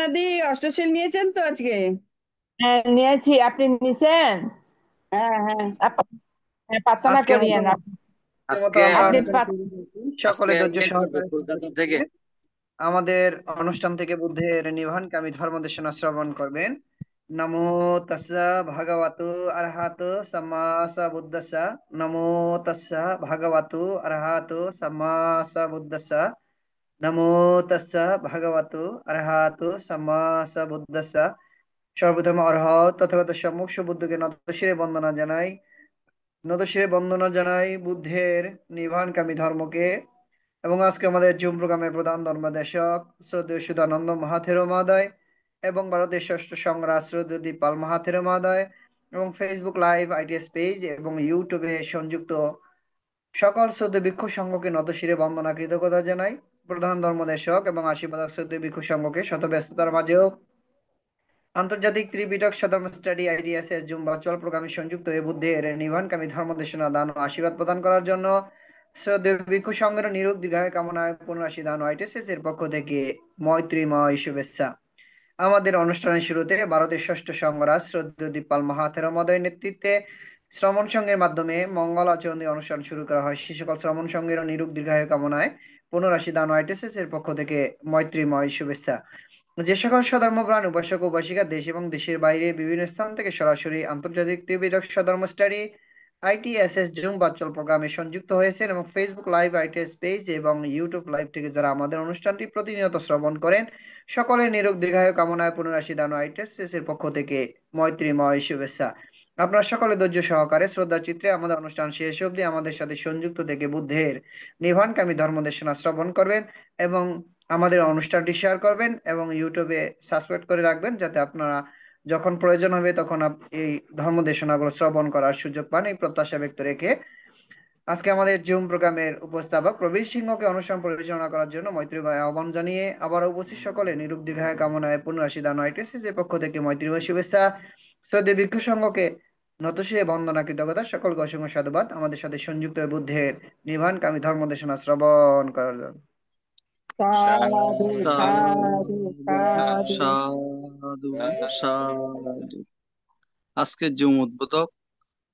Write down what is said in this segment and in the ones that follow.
আপনাদের অষ্টশীল নিয়েছেন তো আজকে? হ্যাঁ, নিয়েছি। আপনি নিছেন? হ্যাঁ, হ্যাঁ। প্রার্থনা আজকের মতো করিয়েন মতো আজকে আমরা আপনি সকলে আজকে ধৈর্য সহকারে কলকাতা শ্রদ্ধা থেকে চিত্তে আমাদের অনুষ্ঠান থেকে বুদ্ধের নির্বাণকামী ধর্ম দেশনা শ্রবণ করবেন। নমো তাস্সা ভগবতু আরহাতু সাম্মা সাম্বুদ্দাস্সা। নমো তাস্সা ভগবতু আরহাতু সাম্মা সাম্বুদ্দাস্সা। নমো তাস্সা ভগবতু আরহাতু সাম্মা সাম্বুদ্দাস্সা। সর্বপ্রথম অরহত তথাগত সম্মুখ সুবুদ্ধকে নতশিরে বন্দনা জানাই। নতশিরে বন্দনা জানাই বুদ্ধের নির্বাণকামী ধর্মকে। এবং আজকে আমাদের জুম প্রোগ্রামের প্রধান ধর্মদেশক শ্রদ্ধেয় সুধানন্দ মহাথেরো মহোদয় এবং ভারতের ষষ্ঠ সংগ্রাস শ্রদ্ধেয় দীপাল মহাথেরো মহোদয় এবং ফেসবুক লাইভ আইটিএস পেজ এবং ইউটিউবে সংযুক্ত সকল শ্রদ্ধেয় ভিক্ষু সংঘকে নতশিরে বন্দনা কৃতজ্ঞতা জানাই। প্রধান ধর্মদেশক এবং আশীর্বাদক শ্রদ্ধেয় ভিক্ষু সংঘকে শত ব্যস্ততার মাঝেও আন্তর্জাতিক Tripitaka Saddharma study IDSS Zoom virtual প্রোগ্রামে সংযুক্ত হয়ে বুদ্ধের নির্বাণকামী ধর্ম দেশনা দান ও আশীর্বাদ প্রদান করার জন্য শ্রদ্ধেয় ভিক্ষু সংঘের নিরোগ দীর্ঘায়ু কামনায় পুনরাশি দান আইটিএসএস এর পক্ষ থেকে মৈত্রীময় শুভেচ্ছা। আমাদের অনুষ্ঠানের শুরুতে ভারতের ষষ্ঠ সংঘরাজ শ্রদ্ধেয় দীপাল মহাথেরো মহোদয়ের নেতৃত্বে শ্রমণ সংঘের মাধ্যমে মঙ্গল আচরণ দিয়ে অনুষ্ঠান শুরু করা হয়। সে সকল শ্রমণ সংঘের নিরোগ দীর্ঘায়ু কামনায় পুনরাশি দান আইটিএসএস এর পক্ষ থেকে মৈত্রীময় শুভেচ্ছা। যে সকল সধর্মপ্রাণ উপাসক উপাসিকা দেশ এবং দেশের বাইরে বিভিন্ন স্থান থেকে সরাসরি আন্তর্জাতিক ত্রিবেদক সধর্ম স্টাডি আইটিএসএস জুম ভার্চুয়াল প্রোগ্রামে সংযুক্ত হয়েছেন এবং ফেসবুক লাইভ আইটিএস পেজ এবং ইউটিউব লাইভ থেকে যারা আমাদের অনুষ্ঠানটি প্রতিনিয়ত শ্রবণ করেন, সকলের নিরোগ দীর্ঘায়ু কামনায় পুনরাশি দান আইটিএসএস এর পক্ষ থেকে মৈত্রীময় শুভেচ্ছা। আপনারা সকলে ধৈর্য সহকারে শ্রদ্ধা চিত্রে আমাদের অনুষ্ঠান শেষ অবধি আমাদের সাথে সংযুক্ত থেকে বুদ্ধের নির্বাণকামী ধর্মদেশনা শ্রবণ করবেন এবং আমাদের অনুষ্ঠানটি শেয়ার করবেন এবং ইউটিউবে সাবস্ক্রাইব করে রাখবেন, যাতে আপনারা যখন প্রয়োজন হবে তখন এই ধর্ম দেশনাগুলো শ্রবণ করার সুযোগ পান, এই প্রত্যাশা ব্যক্ত রেখে আজকে আমাদের জুম প্রোগ্রামের উপস্থাপক প্রবীর সিংহকে অনুষ্ঠান পরিচালনা করার জন্য মৈত্রীময় আহ্বান জানিয়ে আবার উপস্থিত সকলে নিরোগ দীর্ঘায়ু কামনায় পুনরাশি দান আইটিএসএস এর পক্ষ থেকে মৈত্রীময় শুভেচ্ছা। শ্রদ্ধেয় ভিক্ষু সংঘকে নতশিরে বন্দনা কৃতজ্ঞতা, সকলকে অসংখ্য সাধুবাদ আমাদের সাথে সংযুক্ত হয়ে বুদ্ধের নির্বাণকামী ধর্ম দেশনা শ্রবণ করার জন্য। সাধু সাধু সাধু সাধু। সাধু সাধু। আজকে জুম উদ্বোধক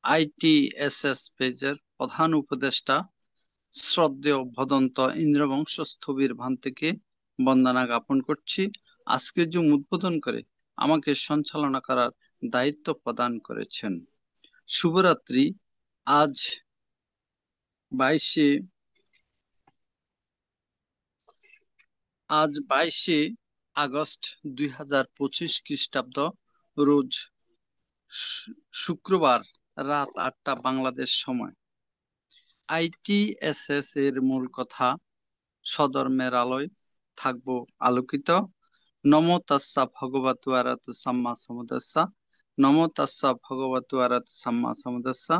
আইটিএসএস পেজের প্রধান উপদেষ্টা শ্রদ্ধেয় ভদন্ত ইন্দ্রবংশ স্থবির ভান থেকে বন্দনা জ্ঞাপন করছি। আজকে জুম উদ্বোধন করে আমাকে সঞ্চালনা করার দায়িত্ব প্রদান করেছেন। শুভরাত্রি। আজ 22 আগস্ট 2025 খ্রিস্টাব্দ, রোজ শুক্রবার, রাত 8টা বাংলাদেশ সময়। আইটিএসএস এর মূল কথা, স্বধর্মের আলোয় থাকবো আলোকিত। নমো তাস্সা ভগবতু আরহাতু সাম্মা সাম্বুদ্দাস্সা। নমো তাস্সা ভগবতু আরহাতু সাম্মা সাম্বুদ্দাস্সা।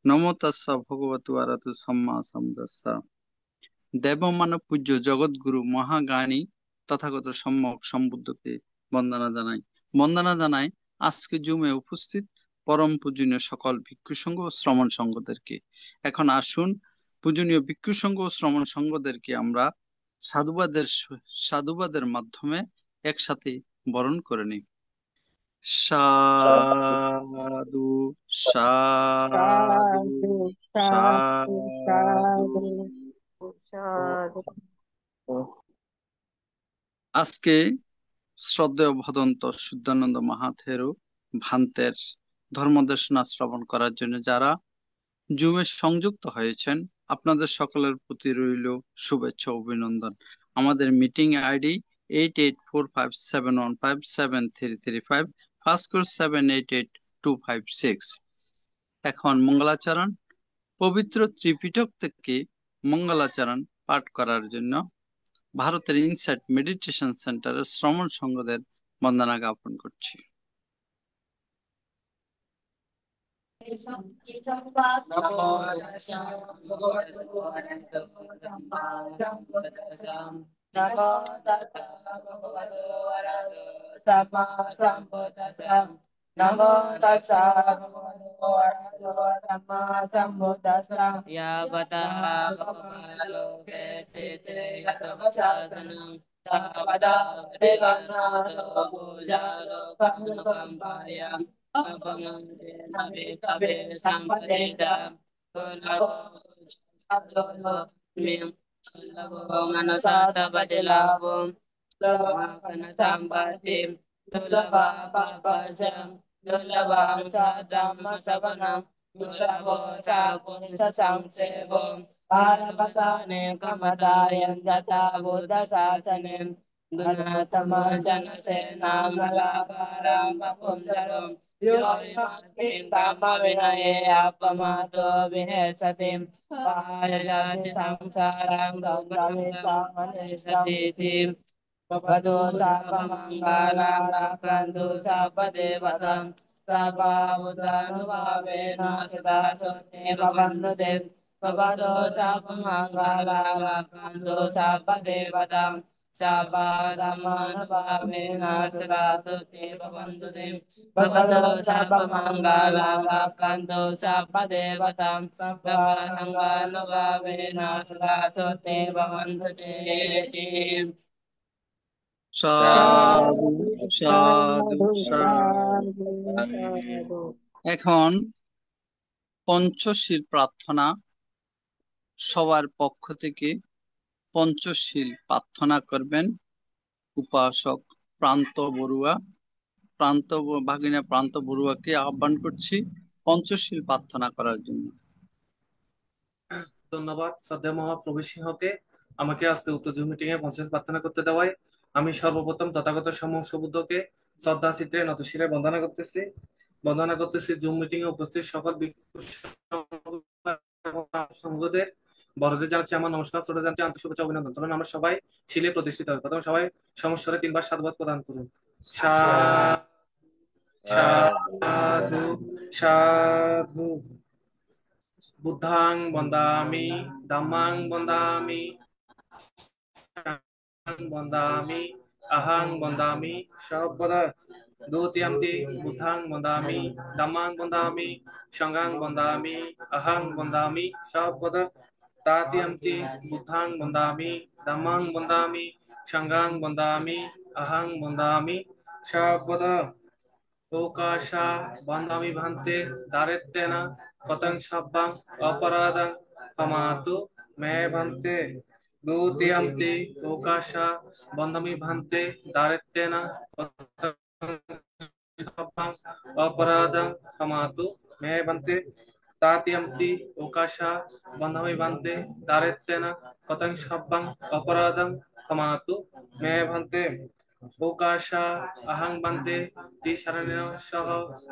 নমো তাস্সা ভগবতু আরহাতু সাম্মা সাম্বুদ্দাস্সা। দেবমানব পূজ্য জগৎগুরু মহাজ্ঞানী তথাগত সম্যক সম্বুদ্ধকে বন্দনা জানাই। বন্দনা জানাই আজকে জুমে উপস্থিত পরম পূজনীয় সকল ভিক্ষু সংঘ ও শ্রমণ সংঘদেরকে। এখন আসুন পূজনীয় ভিক্ষু সংঘ ও শ্রমণ সংঘদেরকে আমরা সাধুবাদের মাধ্যমে একসাথে বরণ করে নিই। সাধু সাধু সাধু সাধু সাধু। সাধু সাধু। আজকে শ্রদ্ধেয় ভদন্ত শুদ্ধানন্দ মহাথেরো ভান্তের ধর্মদেশনা শ্রবণ করার জন্য যারা জুমে সংযুক্ত হয়েছেন, আপনাদের সকলের প্রতি রইল শুভেচ্ছা ও অভিনন্দন। আমাদের মিটিং আইডি 884571573335, ফার্স্ট কোর্স 788256। এখন মঙ্গলাচরণ, পবিত্র ত্রিপিটক থেকে মঙ্গলাচরণ পাঠ করার জন্য ভারতের ইনসাইট মেডিটেশন সেন্টারের শ্রমণ সংঘদের বন্দনা জ্ঞাপন করছি। নমো তাস্সা ভগবতু আরহাতু সাম্মা সাম্বুদ্দাস্সা। নমো তাস্সা ভগবতু আরহাতু সাম্মা সাম্বুদ্দাস্সা। নমো তাস্সা ভগবতু আরহাতু সাম্মা সাম্বুদ্দাস্সা। ইয়াবতা ভগবান লোকে তে যত বচাসনং Savadavati Ganado Pujalo Kanukampayam Apamandena Vikabe Sampadeda Tulavo Adolo Mim Tulavo Manasata Badilavo Lamakana Sambadim Tulava Papajam Tulavang Sadam Savanam Tulavo Sapurisa Samsevom Parabhagane Kamadayan Jata Buddha Sasanem Gunatama Janasena Malabaram Bakundaram Yorimatim Kama Vinaye Apamato Vihesatim Pahayajati Samsaram Gandavita Manisatitim Padu Sapamangala Rakandu Sapadevatam Sabhavudhanuvavena Sada Sote Bhavannudev Pavado Sapamangala Rakandu Sapadevatam Sabhadhamanubhavena Sada Sote Bhavannudev Pavado Sapamangala Rakandu Sapadevatam Sabhadhamanubhavena Sada Sote Bhavannudev সাধু সাধু সাধু সাধু। সাধু সাধু। এখন পঞ্চশীল প্রার্থনা, সবার পক্ষ থেকে পঞ্চশীল প্রার্থনা করবেন উপাসক প্রান্ত বড়ুয়া। ভাগিনা প্রান্ত বড়ুয়াকে আহ্বান করছি পঞ্চশীল প্রার্থনা করার জন্য। ধন্যবাদ শ্রদ্ধেয় মহাপ্রভু সিংহকে আমাকে আজকে উত্তর জুম মিটিং এ পঞ্চায়েত প্রার্থনা করতে দেওয়ায়। আমি সর্বপ্রথম তথাগত সমস্ত বুদ্ধকে শ্রদ্ধা চিত্রে নতশিরে বন্দনা করতেছি জুম মিটিং এ উপস্থিত সকল সংঘদের বড়দের জানাচ্ছি আমার নমস্কার, ছোট জানাচ্ছি আন্তরিক শুভেচ্ছা অভিনন্দন। চলুন আমরা সবাই শিলে প্রতিষ্ঠিত হই। প্রথমে সবাই সমস্বরে 3 বার সাধুবাদ প্রদান করুন। সাধু সাধু। বুদ্ধাং বন্দামি ধম্মাং বন্দামি বন্দামি আহাং বন্দামি সর্বদা। দ্বিতীয়ম্পি বুদ্ধাং বন্দামি ধম্মাং বন্দামি সংঘাং বন্দামি আহাং বন্দামি সর্বদা। তৃতীয়ম্পি বুদ্ধাং বন্দামি ধম্মাং বন্দামি সংঘাং বন্দামি আহাং বন্দামি সর্বদা। ওকাশা বন্দামি ভান্তে দারিদ্র্যেন কতং সব্বাং অপরাধং ক্ষমাতু মে ভান্তে। দ্বিতীয়ম্পি ওকাশা বন্দামি ভান্তে দারিদ্র্যেন কতং সব্বাং অপরাধং ক্ষমাতু মে ভান্তে। তৃতীয়ম্পি ওকাশা বন্দামি ভান্তে দারিদ্র্যেন কতং সব্বাং অপরাধং ক্ষমাতু মে ভান্তে। ওকাশা আহাং বান্তে তিশরণেন সহ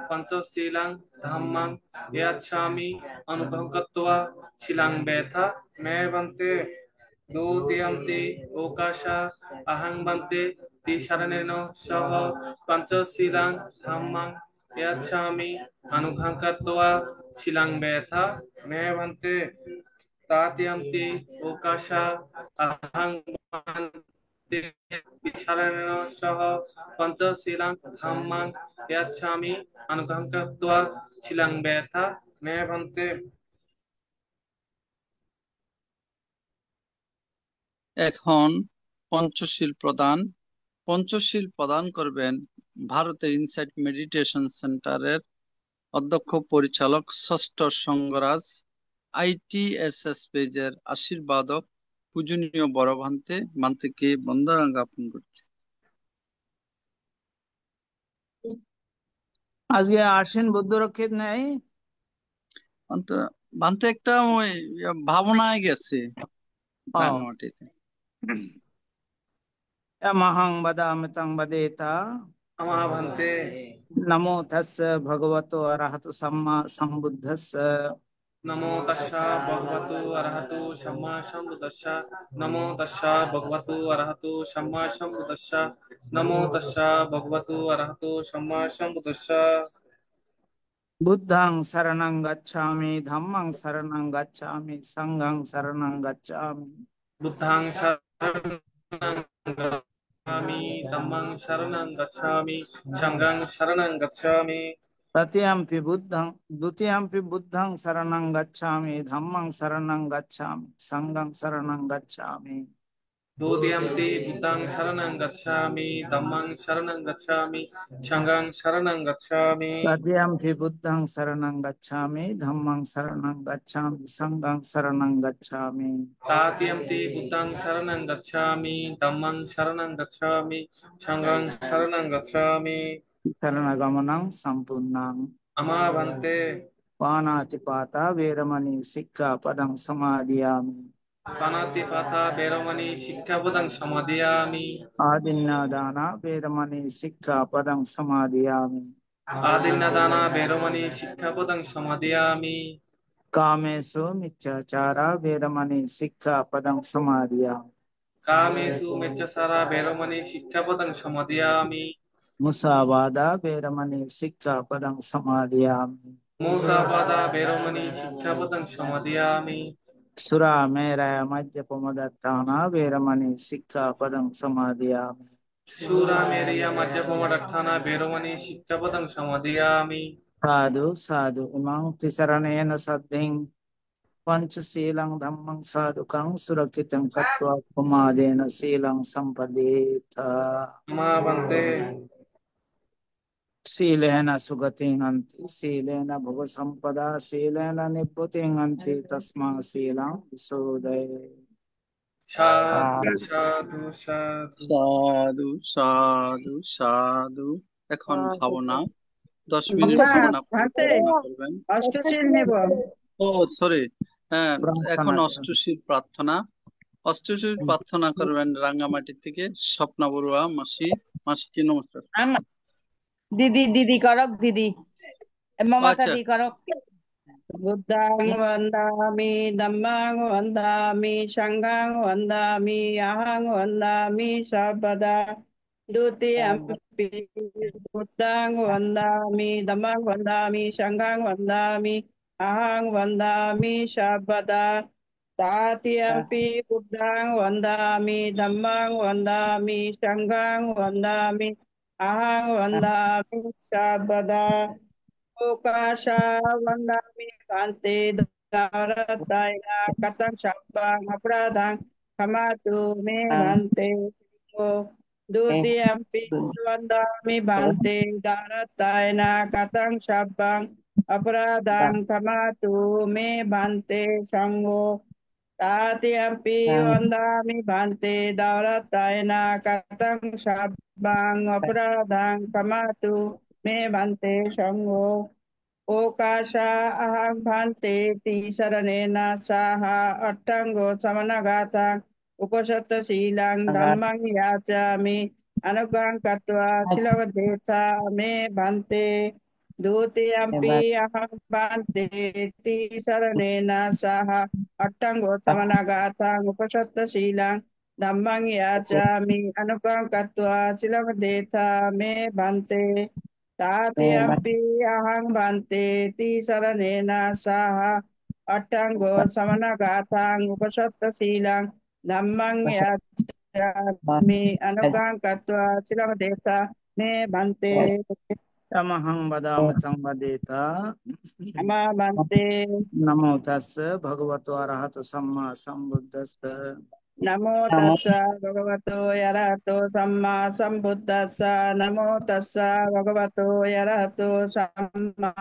পঞ্চশীলাং ধম্মাং ইয়াচ্ছামি অনুভঙ্কত্বা শিলাং বেথা মে বান্তে। দ্বিতীয়ম্পি ওকাশা আহাং বান্তে তিশরণেন সহ পঞ্চশীলাং ধম্মাং ইয়াচ্ছামি অনুভঙ্কত্বা শিলাং বেথা মে বান্তে। তৃতীয়ম্পি ওকাশা আহাং বান্তে তিশরণেন সহ পঞ্চশীলাং ধম্মাং ইয়াচ্ছামি অনুভঙ্কত্বা শিলাং বেথা মে ভান্তে। এখন পঞ্চশীল প্রদান করবেন ভারতের ইনসাইট মেডিটেশন সেন্টারের অধ্যক্ষ পরিচালক ষষ্ঠ সঙ্গরাজ ITSS পেজের আশীর্বাদক পূজনীয় বড় ভান্তেকে বন্দনা জ্ঞাপন করছি। আজকে আসেন বুদ্ধরক্ষিত নেই ভান্তে একটা ওই ভাবনায় গেছে রাঙামাটিতে। মহাং বদামি তং বদেতা আমা ভান্তে। নমো তস্য ভগবতো অরহতো সম্মা সম্বুদ্ধস্য। নমো তস্যা ভগবতু অরহতু সম্মা সম্বুদ্ধস্য। নমো তস্যা ভগবতু অরহতু সম্মা সম্বুদ্ধস্য। নমো তস্যা ভগবতু অরহতু সম্মা সম্বুদ্ধস্য। বুদ্ধং শরণং গচ্ছামি ধম্মং শরণং গচ্ছামি সংঘং শরণং গচ্ছামি। বুদ্ধাং শরণং গচ্ছামি ধম্মাং শরণং গচ্ছামি সংঘং শরণং গচ্ছামি। দ্বিতীয়ম্পি বুদ্ধং শরণং গচ্ছামি ধম্মং শরণং গচ্ছামি সংঘং শরণং গচ্ছামি। Dutiyampi Buddhang Sharanang Gacchami, Dhammang Sharanang Gacchami, Shanghang Sharanang Gacchami. Tatyampi buddhang saranang gacchami, dhammang saranang gacchami, sanghang saranang gacchami. Tatiyampi Buddhang Sharanang Gacchami, Dhammang Sharanang Gacchami, Shanghang Sharanang Gacchami. Saranagamanaং sampurnang. Amabhante. Panatipata veramani sikkhapadang samadhiyami. Panatipata Veramani Sikkhapadang Samadhiyami. Adinnadana veramani sikkhapadang samadhiyami. Adinnadana Veramani Sikkhapadang Samadhiyami. Kamesu miccachara veramani sikkhapadang samadhiyami. Kamesu Mecchasara Veramani Sikkhapadang Samadhiyami. Musavada veramani sikkhapadang samadhiyami. Musapada Veramani Sikkhapadang Samadhiyami. Sura meraya majjapamadatthana veramani sikkhapadang samadhiyami. Sura Meriya Majjapamadatthana Veramani Sikkhapadang Samadhiyami. Sadhu sadhu imang tisaranena saddhing panchasilang dhammang sadhukang surakitang katva pumadena silang sampadeta. Amabhante. Silena sugating anti, silena bhava sampada, silena nibbuting anti, tasma silang visuday. Sadhu, sadhu, sadhu. সাধু সাধু সাধু। এখন ভাবনা 10 minute না ভাবনা ভাতে পরিচালনা করবেন। অষ্টশীল নেব। ও সরি, হ্যাঁ, এখন প্রার্থনা অষ্টশীল প্রার্থনা। অষ্টশীল প্রার্থনা করবেন রাঙ্গামাটি থেকে স্বপ্না বড়ুয়া মাসি। মাসিকে নমস্কার। দিদি দিদি করক দিদি মমতা আচ্ছা, দি করক বুদ্ধাং বন্দামি ধম্মাং বন্দামি সংঘাং বন্দামি অহং বন্দামি সর্বদা দ্বিতীয়ম্পি বুদ্ধাং বন্দামি ধম্মাং বন্দামি সংঘাং বন্দামি অহং বন্দামি সর্বদা তাতিয়ম্পি বুদ্ধাং বন্দামি ধম্মাং বন্দামি সংঘাং বন্দামি অহং বন্দামি সর্বদা Okasha Vandami Bante Darataya Katang Shabang Apradang Kamatu Me Bante Dutiyampi Vandami Bante Darataya Katang Shabang Apradang Kamatu Me Bante Sangho Tatiyampi Vandami Bante Darataya Katang Shabang Apradang Kamatu Me Bante Sangho Okasha aham bhante ti saranena saha attango samanagata upasata silang dhammang yachami anugang katva silagadeta me bhante dutiyampi aham bhante ti saranena saha attango samanagata upasata silang dhammang yachami anugang katva silagadeta me bhante Tatiyampi ahang bante ti saranena saha attango samanagatang upasatta silang dhammang yachami anugang katva silang desa me bante Tamahang badamutang badeta. ama bante Namo tassa bhagavato arahato samma sambuddhassa. Namo tassa bhagavato arahato samma sambuddhassa Namo tassa bhagavato arahato samma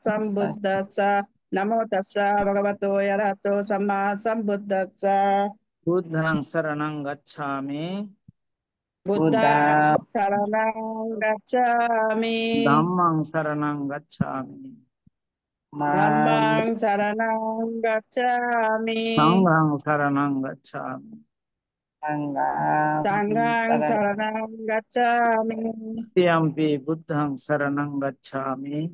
sambuddhassa Namo tassa bhagavato arahato samma sambuddhassa Buddhang saranang gacchami, Buddha saranang gacchami dhammang saranang gacchami, Dhammang saranang gacchami sanghang saranang gacchami. Sanghang saranang gacchami Tiyampi buddhang saranang gacchami,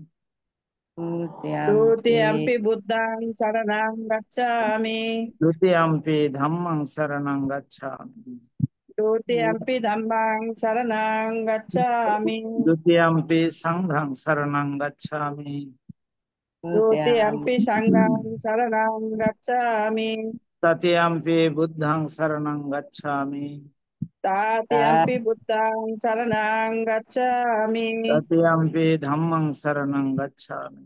Dutiyampi buddhang saranang gacchami dutiyampi dhammang saranang gacchami, Dutiyampi dhammang saranang gacchami dutiyampi sanghang saranang gacchami, Dutiyampi sanghang saranang gacchami tatiyampi buddhang saranang gacchami, Tatiyampi buddhang saranang gacchami tatiyampi dhammang saranang gacchami,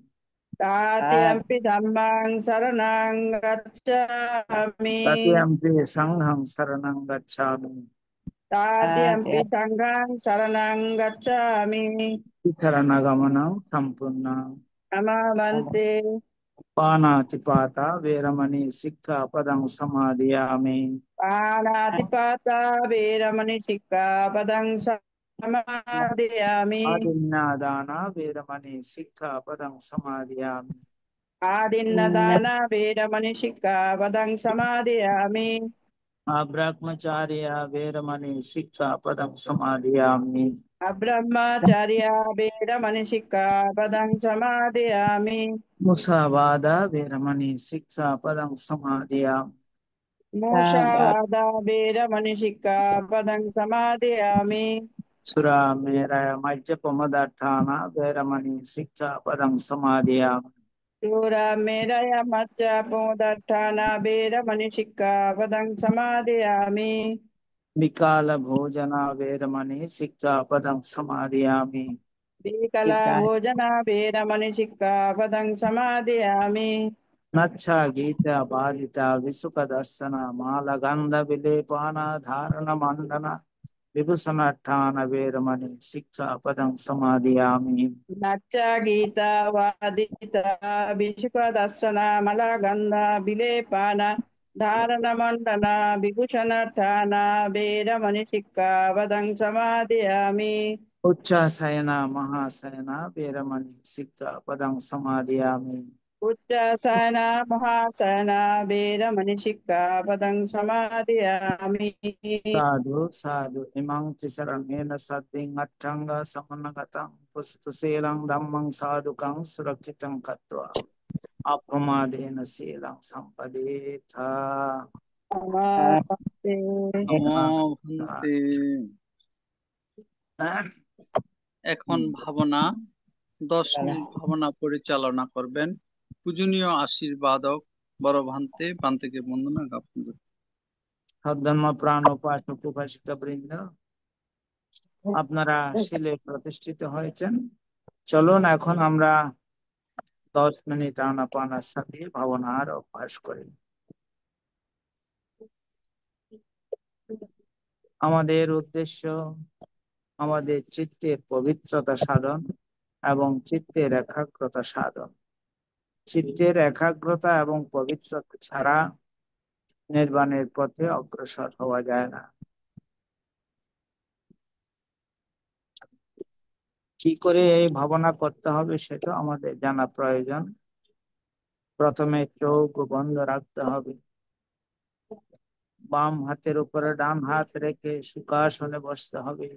Tatiampi dhammang saranang gacchami. Tatyampi sanghang saranang gacchami. Tatiampi sanghang saranang gacchami. Saranagamanam sampurnam. Namavante. Panatipata veramani sikkhapadam samadhiyami. Panatipata veramani sikkhapadang samadhiyami. Adinadana veramani sikkhapadam samadhiyami. Adinnadana veramani sikkhapadang samadhiyami. Abrahmacharya veramani sikkhapadam samadhiyami. Abrahmacharya veramani sikkhapadang samadhiyami. Musavada veramani sikkhapadam samadhiyami. Mushavada veramani sikkhapadang samadhiyami. Sura meraya majjapamadhatthana veramani sikkhapadam samadhiyami. Sura meraya macca podattana veramani sikkhapadang samadhiyami. Vikala bhojana veramani sikkhapadam samadhiyami. Vikala bhojana veramani sikkhapadang samadhiyami. Nacha gita badita visukadassana malagandha vilepana dharana mandana vibhusanattana veramani sikkhapadam samadhiyami. Nacha gita vadita bishuka dassana malagandha vilepana dharana mandana vibhushana thana veramani sikkhapadang samadhiyami. Uchchasayana mahasayana veramani sikkhapadam samadhiyami. Uchchasana mahasana veramani sikkhapadang samadhiyami. Sadhu sadhu imang tisaranena saddhing attanga samanagatam pusatuselang dhammang sadhukang surakshitang katva apramadena selang sampadetha. Namaste. নমো ভন্তে। এখন ভাবনা 10 minute ভাবনা পরিচালনা করবেন পূজনীয় আশীর্বাদক বড় ভান্তে ভান্তেকে বন্দনা জ্ঞাপন করবেন। সদ্ধর্ম প্রাণ উপাসক উপাসিকা বৃন্দ, আপনারা শিলে প্রতিষ্ঠিত হয়েছেন। চলুন এখন আমরা 10 মিনিট আনাপানার সাথে ভাবনার অভ্যাস করি। আমাদের উদ্দেশ্য আমাদের চিত্তের পবিত্রতা সাধন এবং চিত্তের একাগ্রতা সাধন। চিত্তের একাগ্রতা এবং পবিত্রতা ছাড়া নির্বাণের পথে অগ্রসর হওয়া যায় না। কি করে এই ভাবনা করতে হবে সেটা আমাদের জানা প্রয়োজন। প্রথমে চোখ বন্ধ রাখতে হবে, বাম হাতের উপরে ডান হাত রেখে সুখাসনে বসতে হবে,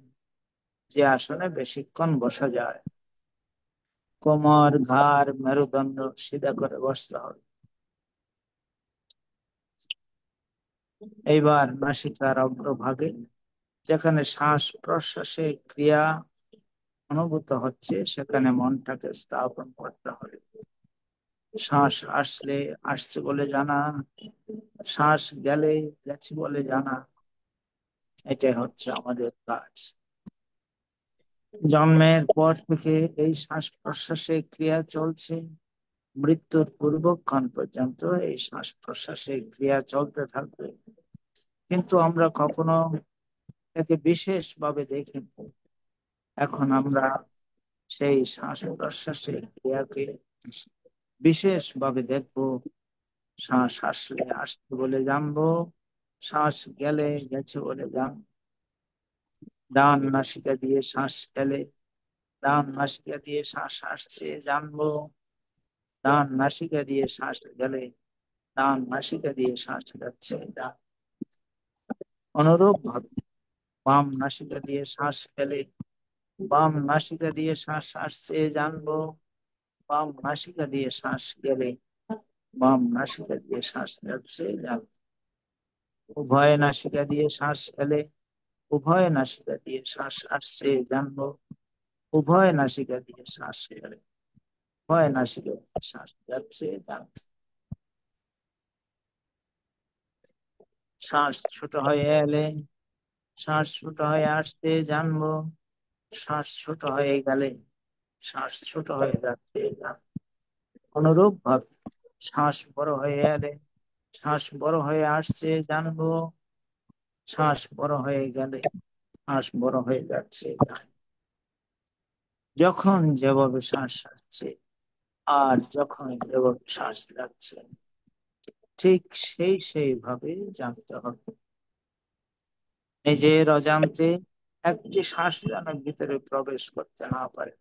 যে আসনে বেশিক্ষণ বসা যায়। কোমর ঘাড় মেরুদণ্ড সিধা করে বসতে হবে। এইবার নাসিকার অগ্রভাগে যেখানে শ্বাস প্রশ্বাসে ক্রিয়া অনুভূত হচ্ছে সেখানে মনটাকে স্থাপন করতে হবে। শ্বাস আসলে আসছে বলে জানা, শ্বাস গেলে গেছে বলে জানা, এটাই হচ্ছে আমাদের কাজ। জন্মের পর থেকে এই শ্বাস প্রশ্বাসে ক্রিয়া চলছে, মৃত্যুর পূর্বক্ষণ পর্যন্ত এই শ্বাস প্রশ্বাসে ক্রিয়া চলতে থাকবে, কিন্তু আমরা কখনো একে বিশেষ ভাবে দেখিনি। এখন আমরা সেই শ্বাস প্রশ্বাসের ক্রিয়াকে বিশেষ ভাবে দেখবো। শ্বাস আসলে আসছে বলে জানবো, শ্বাস গেলে গেছে বলে জানবো। ডান নাসিকা দিয়ে শ্বাস গেলে ডান নাসিকা দিয়ে শ্বাস আসছে জানবো, ডান নাসিকা দিয়ে শ্বাস গেলে ডান নাসিকা দিয়ে শ্বাস যাচ্ছে জানবো। অনুরূপ ভাবে বাম নাসিকা দিয়ে শ্বাস গেলে বাম নাসিকা দিয়ে শ্বাস আসছে জানবো, বাম নাসিকা দিয়ে শ্বাস গেলে বাম নাসিকা দিয়ে শ্বাস যাচ্ছে জানবো। উভয় নাসিকা দিয়ে শ্বাস গেলে উভয় নাসিকা দিয়ে শ্বাস আসছে জানবো, উভয় নাসিকা দিয়ে শ্বাস গেলে উভয় নাসিকা দিয়ে শ্বাস যাচ্ছে জানবো। শ্বাস ছোট হয়ে এলে শ্বাস ছোট হয়ে আসছে জানবো, শ্বাস ছোট হয়ে গেলে শ্বাস ছোট হয়ে যাচ্ছে জানবো। অনুরূপ ভাবে শ্বাস বড় হয়ে এলে, শ্বাস বড় হয়ে আসছে জানবো, শ্বাস বড় হয়ে গেলে শ্বাস বড় হয়ে যাচ্ছে জানবো। যখন যেভাবে শ্বাস আসছে আর যখন যেভাবে শ্বাস যাচ্ছে ঠিক সেইভাবে জানতে হবে। নিজের অজান্তে একটি শ্বাস যেন ভিতরে প্রবেশ করতে না পারে,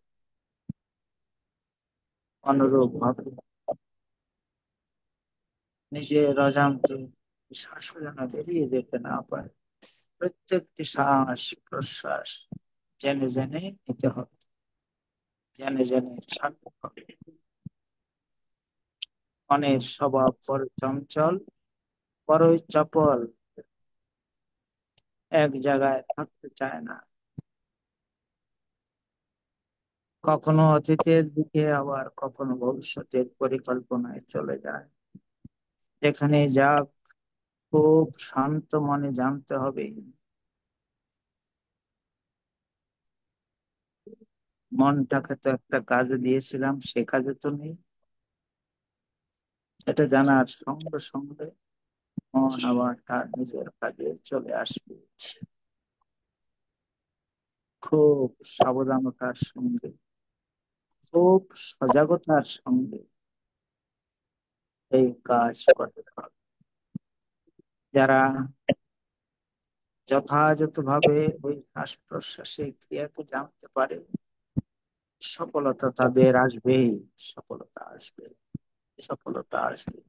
অনুরূপ ভাবে নিজের অজান্তে শ্বাস যেন বেরিয়ে যেতে না পারে। প্রত্যেকটি শ্বাস প্রশ্বাস জেনে জেনে নিতে হবে, জেনে জেনে ছাড়তে হবে। মনের স্বভাব বড় চঞ্চল, বড়ই চপল, এক জায়গায় থাকতে চায় না। কখনো অতীতের দিকে আবার কখনো ভবিষ্যতের পরিকল্পনায় চলে যায়। যেখানে যাক খুব শান্ত মনে জানতে হবে মনটাকে তো একটা কাজে দিয়েছিলাম, সে কাজে তো নেই। এটা জানার সঙ্গে সঙ্গে মন আবার তার নিজের কাজে চলে আসবে। খুব সাবধানতার সঙ্গে, খুব সজাগতার সঙ্গে এই কাজ করতে হবে। যারা যথাযথভাবে ওই শ্বাস প্রশ্বাসের ক্রিয়াকে জানতে পারে, সফলতা তাদের আসবেই, সফলতা আসবে, সফলতা আসবে।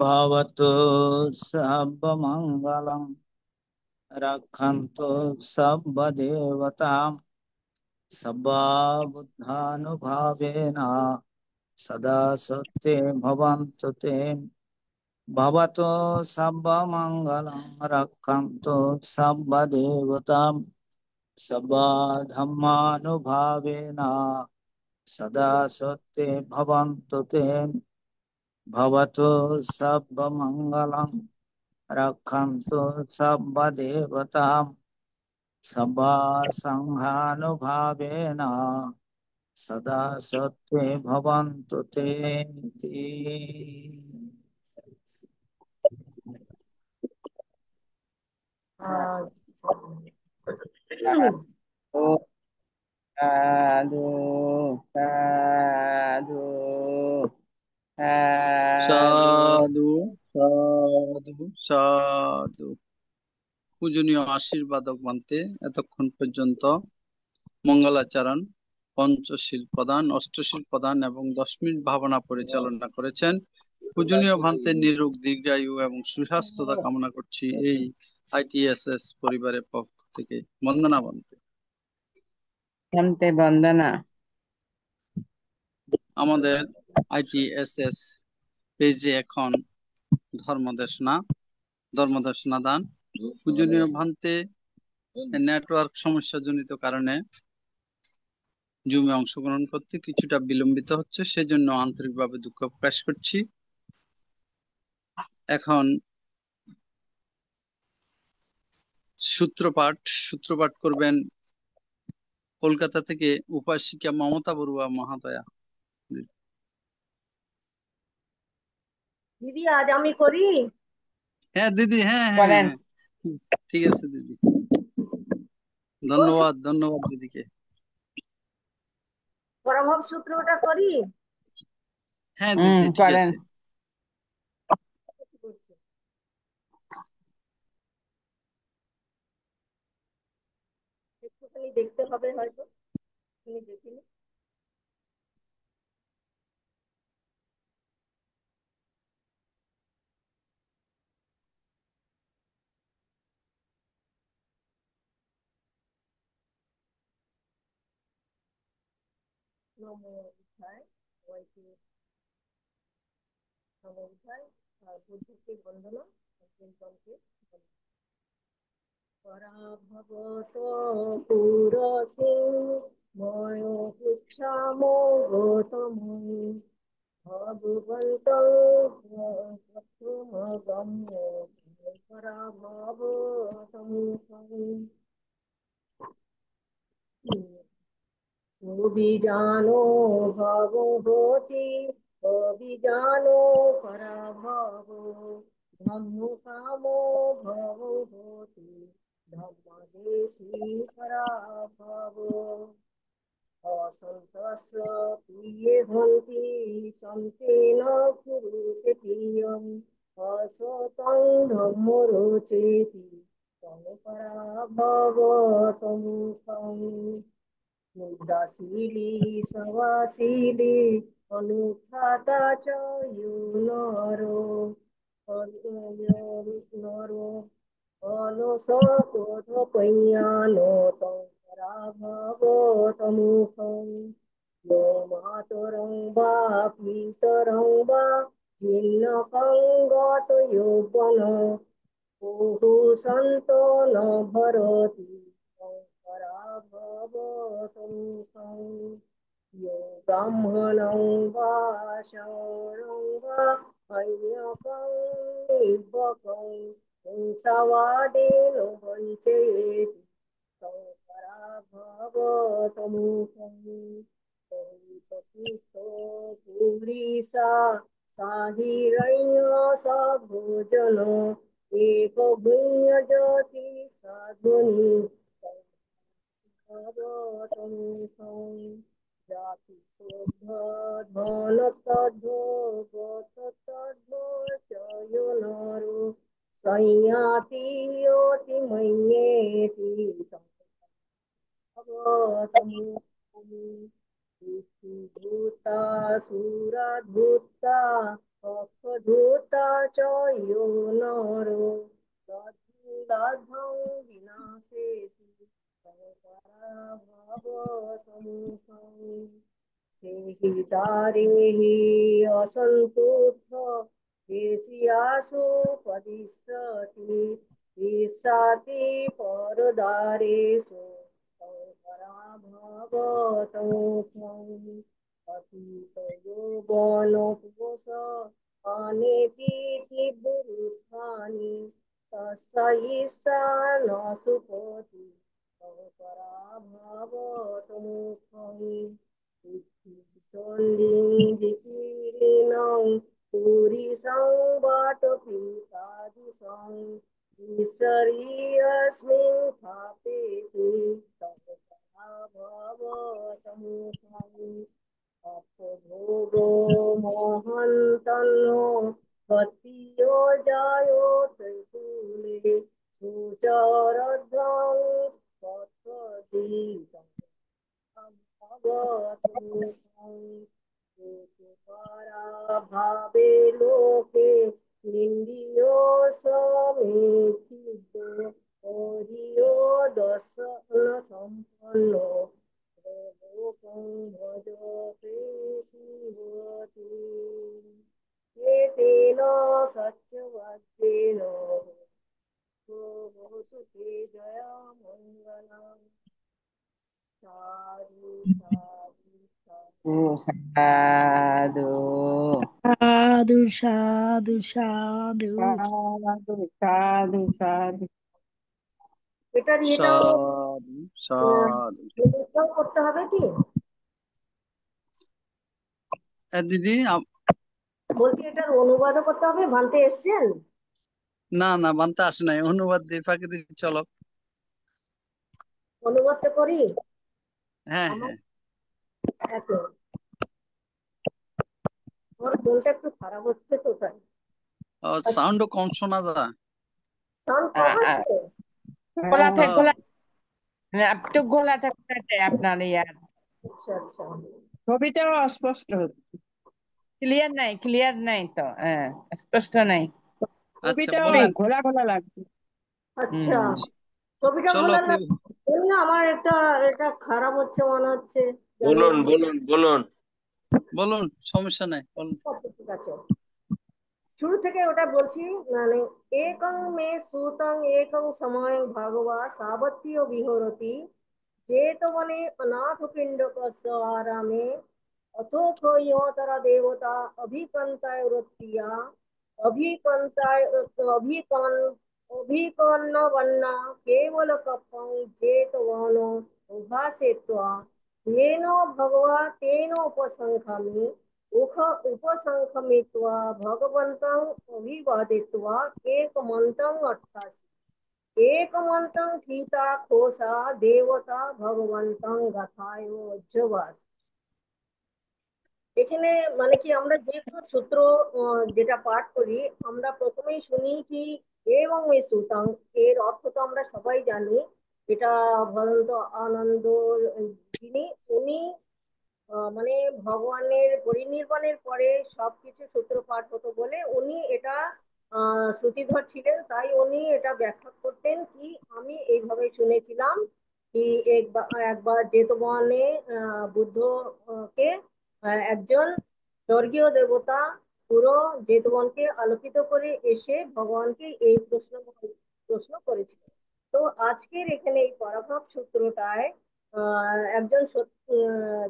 भवतु सर्वमङ्गलं रक्षन्तु सर्वदेवतां सर्वबुद्धानुभावेन सदा सत्ये भवन्तु ते भवतु सर्वमङ्गलं रक्षन्तु सर्वदेवतां सर्वधर्मानुभावेन सदा सत्ये भवन्तु ते भवतु सर्वमङ्गलं रक्षन्तु सर्वदेवतां सर्वसङ्घानुभावेन सदा सत्ये भवन्तु ते साधु साधु साधु সাধু সাধু সাধু। পূজনীয় আশীর্বাদক বান্তে এতক্ষণ পর্যন্ত মঙ্গলাচরণ, পঞ্চশীল প্রদান, অষ্টশীল প্রদান এবং 10 মিনিট ভাবনা পরিচালনা করেছেন। পূজনীয় ভান্তে নিরোগ, দীর্ঘায়ু এবং সুস্বাস্থ্যতা কামনা করছি এই ITSS পরিবারের পক্ষ থেকে। বন্দনা বান্তে। हमते वंदना। আমাদের ITSS পেজে এখন ধর্মদেশনা দান। পূজনীয় ভান্তে নেটওয়ার্ক সমস্যাজনিত কারণে জুমে অংশগ্রহণ করতে কিছুটা বিলম্বিত হচ্ছে, সেজন্য আন্তরিকভাবে দুঃখ প্রকাশ করছি। এখন সূত্রপাঠ করবেন কলকাতা থেকে উপাসিকা মমতা বড়ুয়া মহাদয়া। দিদি আজ আমি করি। হ্যাঁ দিদি, হ্যাঁ হ্যাঁ করেন। হ্যাঁ, ঠিক আছে দিদি, ধন্যবাদ দিদিকে। পরমহংস সূত্রটা করি। হ্যাঁ দিদি ঠিক করেন। আছে। একটুখানি দেখতে হবে হয়তো, তুমি দেখিনি। নমো বুদ্ধায়, সবাইকে নমো বুদ্ধায়, বুদ্ধকে বন্দনা, অর্জুনকে বন্দনা। পরাভবত পুরসে ময় পুচ্ছামো গৌতমে ভগবন্তং প্রথমগম্য পরাভবতং অভিজানো ভবভূতি অভিজানো পরাভব ধম্মকামো ভবভূতি ধম্মদেশী পরাভব অসন্তস্য প্রিয়ে ভন্তি সন্তেন কুরুতে প্রিয়ম অসতং ধম্মরোচেতি তং পরাভব তং মুদাশীলি সবাশীলি অনুত্থাতা চ ইউ নরো নরো অলসকোধপৈয়ানো তং পরাভব তমুখং यो মাতরং বা পিতরং বা ছিন্নকং গত যৌবন বহু সন্ত ন ভরতি পরাভবতং यो ব্রাহ্মণং বা শৌরং বা হৈন্যকং নির্বকং হিংসাবাদেন বঞ্চয়েতি তং পরাভবতং পুরীসা সাহিরণ্য সভোজন এক ভূঞ্জতি সাধুনি ভবতং জাতি ধন তদ্ভবতদ্ভচয়নরো সংয়াতি অতি মন্যেতি ভবতং ভূতা সুরাধূতা অক্ষধূতা देवता च यो नरो लब्धं विनाशेति पराभवसमुखम् सेहि दारेहि असन्तुष्ट देशियासु पदिष्यति ईशाति परदारेषु पराभवसमुखम् अतीतो यौवनकोश अनेतीति बुरुस्थानि तस्य ईशा न सुपति पराभवसमुखम् विकीर्णं पुरीशं वाटपीतादिशं ईश्वरीयस्मिन् स्थापेति पराभवसमुखम् अपभोगो महन्तनो पतियो जायो त्रैकूले सुचरध्वं पथदीतं भावे लोके निंदियो समेतितो ओरियो दर्शन संपन्नो लोकं भजते शिवति एतेन सत्यवाक्येन भवतु ते जया मङ्गलम् साधु साधु साधु साधु साधु साधु साधु साधु साधु साधु এটার এটাও সাধু সাধু এটাও করতে হবে কি দিদি বলছি এটার অনুবাদও করতে হবে ভান্তে এসছেন না না বানতে আসে নাই অনুবাদ দিয়ে ফাঁকি দিয়ে চলো অনুবাদটা করি হ্যাঁ আমার হ্যাঁ এক মিনিট। আমার ফোনটা একটু খারাপ হচ্ছে তো তাই সাউন্ডও কম শোনা যায় সাউন্ড কম আসছে গোলাতে হ্যাঁ গোলা একটু গোলাতে গোলাতে আপনার ইয়ার আচ্ছা আচ্ছা ছবিটাও অস্পষ্ট হচ্ছে ক্লিয়ার নাই তো স্পষ্ট নাই আচ্ছা ছবিটাও বলেন ঘোলা ঘোলা লাগছে আচ্ছা হুম ছবিটা চলো ভালো কি লাগছে এই না আমার এটা খারাপ হচ্ছে মনে হচ্ছে জানি বলুন না। বলুন বলুন বলুন সমস্যা নাই বলুন ঠিক আছে ঠিক আছে শুরু থেকে ওটা বলছি মানে একং মে সুতং একং সময় ভগবা সাবত্য বিহরতি जेतवने अनाथपिण्डकस्य आरामे अथोथो यतरा देवता अभिकन्ताय वृत्तिया अभिकन्ताय अभिकन्नवन्ना केवलकपं जेतवनो उभासेत्वा येन भगवा तेन उपसङ्खामि उपसङ्खमित्वा भगवन्तम् अभिवादित्वा एकमन्तम् अट्ठासि एकमन्तं गीता कोशा देवता ভগবন্তং গাথায় অজ্জবাস এখানে মানে কি আমরা যে কোনো সূত্র যেটা পাঠ করি আমরা প্রথমেই শুনি কি এবং এই সুতং এর অর্থ তো আমরা সবাই জানি এটা ভগবন্ত আনন্দ যিনি উনি মানে ভগবানের পরিনির্বাণের পরে সবকিছু সূত্রপাঠ হতো বলে উনি এটা শ্রুতিধর ছিলেন তাই উনি এটা ব্যাখ্যা করতেন কি আমি এইভাবে শুনেছিলাম কি একবার জেতবনে বুদ্ধকে একজন স্বর্গীয় দেবতা পুরো জেতবনকে আলোকিত করে এসে ভগবানকে এই প্রশ্ন করেছিল তো আজকের এখানে এই পরাভব সূত্রটায় একজন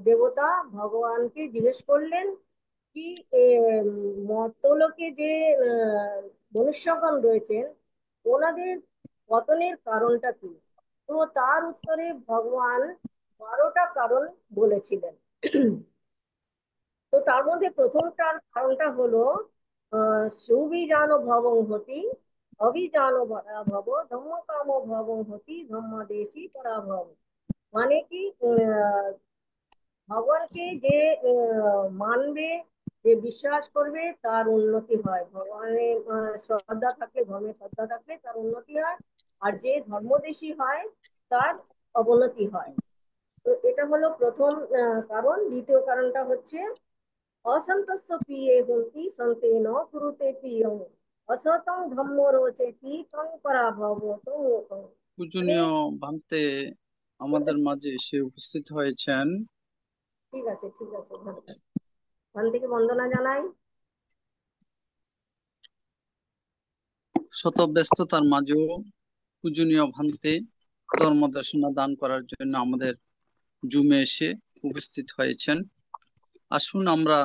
দেবতা ভগবানকে জিজ্ঞেস করলেন কি মর্তলোকে যে মনুষ্যগণ রয়েছেন ওনাদের পতনের কারণটা কি তো তার উত্তরে ভগবান 12টা কারণ বলেছিলেন তো তার মধ্যে প্রথমটার কারণটা হলো সুবিজান ভবং হতি অভিজান ভব ধম্মকাম ভবং হতি ধম্মদেশী পরাভব মানে কি ভগবানকে যে মানবে যে বিশ্বাস করবে তার উন্নতি হয় ভগবানের শ্রদ্ধা থাকলে ধর্মের শ্রদ্ধা থাকলে তার উন্নতি হয় আর যে ধর্মদেশী হয় তার অবনতি হয় তো এটা হলো প্রথম কারণ দ্বিতীয় কারণটা হচ্ছে असन्तस्य प्रिये हन्ति सन्तेन कुरुते प्रियं असतं धम्म रोचेति तं पराभवतो মোক্ষম। মানে পূজনীয় ভান্তে আমাদের মাঝে এসে উপস্থিত হয়েছেন। ঠিক আছে ওখান থেকে বন্দনা জানাই। শত ব্যস্ততার মাঝেও পূজনীয় ভান্তে ধর্মদেশনা দান করার জন্য আমাদের জুমে এসে উপস্থিত হয়েছেন। আসুন আমরা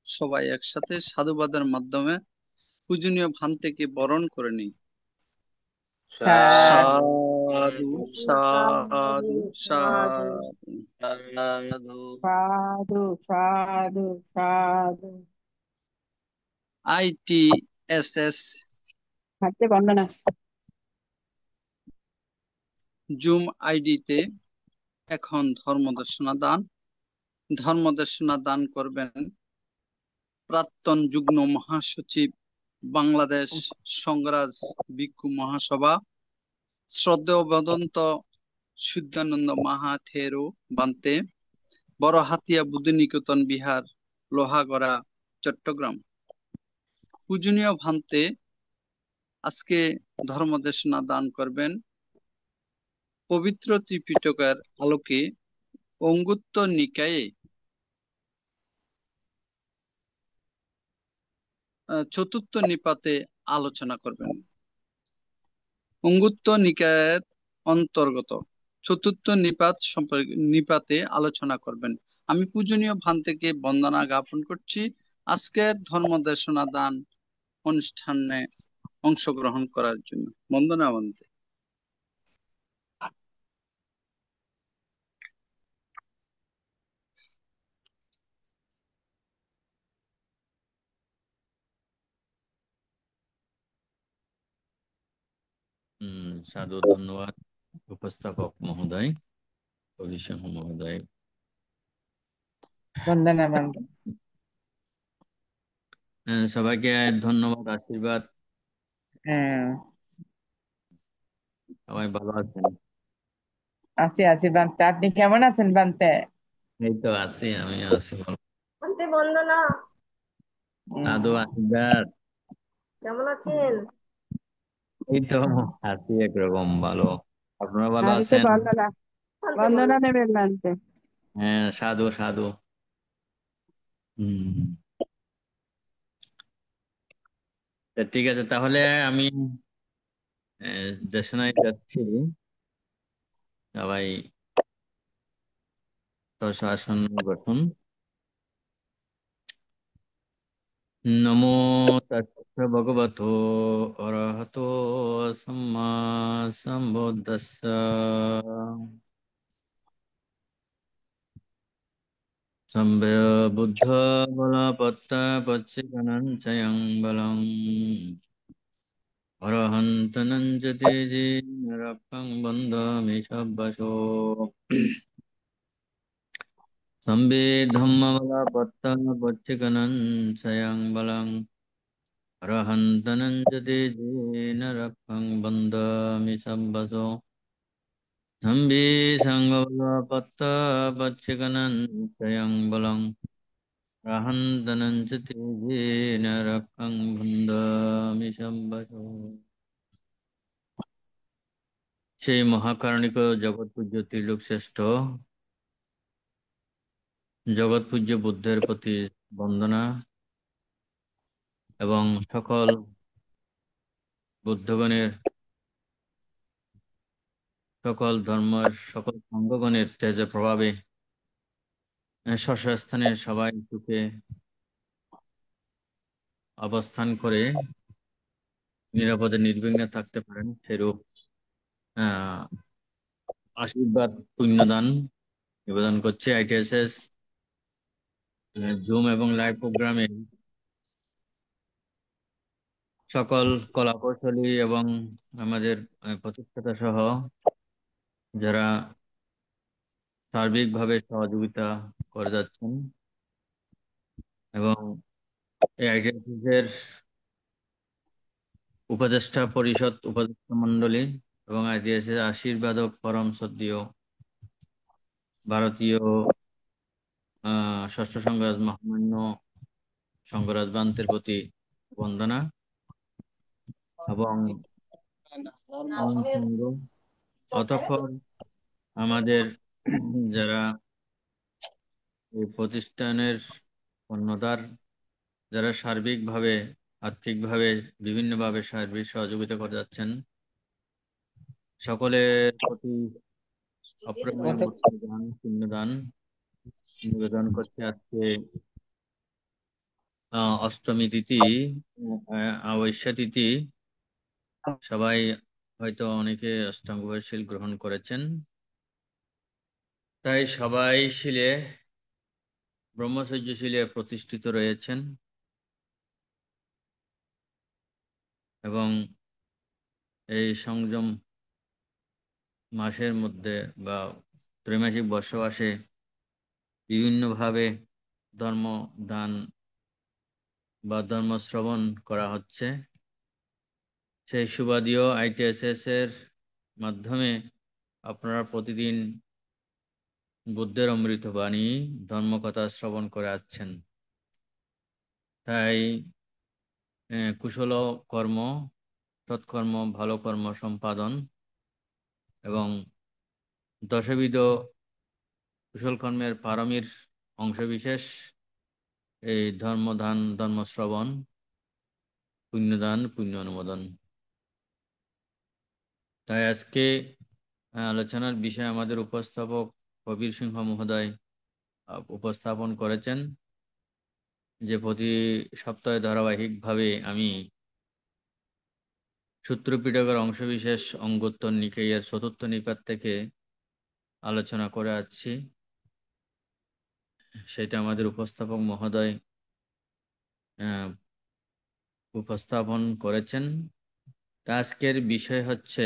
সবাই একসাথে সাধুবাদের মাধ্যমে পূজনীয় ভান্তেকে বরণ করে নিই। সাধু সাধু সাধু সাধু। সাধু সাধু সাধু। ITSS হাতে বন্দনা। জুম আইডিতে এখন ধর্মদেশনা দান করবেন প্রাক্তন যুগ্ম মহাসচিব বাংলাদেশ সংঘরাজ ভিক্ষু মহাসভা শ্রদ্ধেয় বেদান্ত শুদ্ধানন্দ মাহাথেরো বান্তে, বড়হাতিয়া বুদ্ধনিকেতন বিহার, লোহাগড়া, চট্টগ্রাম। পূজনীয় ভান্তে আজকে ধর্মদেশনা দান করবেন পবিত্র ত্রিপিটকের আলোকে অঙ্গুত্র নিকায়ে চতুর্থ নিপাতে আলোচনা করবেন। অঙ্গুত্র নিকায়ের অন্তর্গত চতুর্থ নিপাতে আলোচনা করবেন। আমি পূজনীয় ভান্তেকে বন্দনা জ্ঞাপন করছি আজকের ধর্মদেশনা দান অনুষ্ঠানে অংশগ্রহণ করার জন্য। বন্দনা ভান্তে। সাধু, ধন্যবাদ উপস্থাপক মহোদয়, অভিষেক মহোদয়। বন্দনা বন্দনা। সবাইকে ধন্যবাদ, আশীর্বাদ। সবাই ভালো আছেন? আছি বান্তে। আপনি কেমন আছেন বান্তে? এই তো আছি, আমি আছি। বন্দে বন্দনা। সাধু, আশীর্বাদ। কেমন আছেন? এই তো আছি একরকম ভালো। আপনারা ভালো হাতে আছেন? বন্দনা। বন্দনা নেবেন বানতে। হ্যাঁ, সাধু সাধু। ঠিক আছে, তাহলে আমি দেশনায় যাচ্ছি। সবাই আসন গঠন। নমো তাস্সে ভগবতো অরহতো সাম্মা সম্বুদ্ধাস্স। সম্ভয় বুদ্ধ বলপত্ত পচ্চিকনঞ্চয়ং বলং অরহন্তনং চ তেজে রক্ষং বন্দামি সব্বশো। সম্বে ধম্মবলপত্ত পচ্চিকনঞ্চয়ং বলং অরহন্তনং চ তেজেন রক্ষং বন্দামি সব্বশো। সম্বে সংঘবলপত্ত পচ্চিকনঞ্চয়ং বলং অরহন্তনং চ তেজেন রক্ষং বন্দামি সব্বশো। সেই মহাকারণিক জগৎ পূজ্য ত্রিলোক শ্রেষ্ঠ জগৎ পূজ্য বুদ্ধের প্রতি বন্দনা এবং সকল বুদ্ধগণের, সকল ধর্মের, সকল সংঘগণের তেজের প্রভাবে স্বস্থানে সবাই সুখে অবস্থান করে নিরাপদে নির্বিঘ্নে থাকতে পারেন সেরূপ আশীর্বাদ পুণ্যদান নিবেদন করছে। ITSS জুম এবং লাইভ প্রোগ্রামে সকল কলাকৌশলী এবং আমাদের প্রতিষ্ঠাতা সহ যারা সার্বিকভাবে সহযোগিতা করে যাচ্ছেন এবং এই ITSS এর উপদেষ্টা পরিষদ, উপদেষ্টা মন্ডলী এবং ITSS এর আশীর্বাদক পরম শ্রদ্ধেয় ভারতীয় ষষ্ঠ সংঘরাজ মহামান্য সংঘরাজবান্তের প্রতি বন্দনা এবং অতঃপর আমাদের যারা এই প্রতিষ্ঠানের কর্ণধার, যারা সার্বিকভাবে আর্থিকভাবে বিভিন্নভাবে সার্বিক সহযোগিতা করে যাচ্ছেন, সকলের প্রতি অপ্রমেয় দান পুণ্যদান নিবেদন করতে আজকে অষ্টমী তিথি, অমাবস্যা তিথি, সবাই হয়তো অনেকে অষ্টাঙ্গ শিল গ্রহণ করেছেন, তাই সবাই শিলে ব্রহ্মচর্য শিলে প্রতিষ্ঠিত রয়েছেন এবং এই সংযম মাসের মধ্যে বা ত্রৈমাসিক বসবাসে বিভিন্নভাবে ধর্ম দান বা ধর্ম শ্রবণ করা হচ্ছে। সেই সুবাদীয় ITSS এর মাধ্যমে আপনারা প্রতিদিন বুদ্ধের অমৃত বাণী ধর্মকথা শ্রবণ করে আসছেন। তাই কুশল কর্ম, সৎকর্ম, ভালো কর্ম সম্পাদন এবং দশবিধ কুশল কর্মের পারমীর অংশবিশেষ এই ধর্মদান, ধর্মশ্রবণ, পুণ্যদান, পুণ্য অনুমোদন। তাই আজকে আলোচনার বিষয় আমাদের উপস্থাপক কবির সিংহ মহোদয় উপস্থাপন করেছেন যে প্রতি সপ্তাহে ধারাবাহিকভাবে আমি সূত্রপিটকের অংশবিশেষ অঙ্গোত্তর নিকায়ের চতুর্থ নিপাত থেকে আলোচনা করে আসছি। সেটা আমাদের উপস্থাপক মহোদয় উপস্থাপন করেছেন। আজকের বিষয় হচ্ছে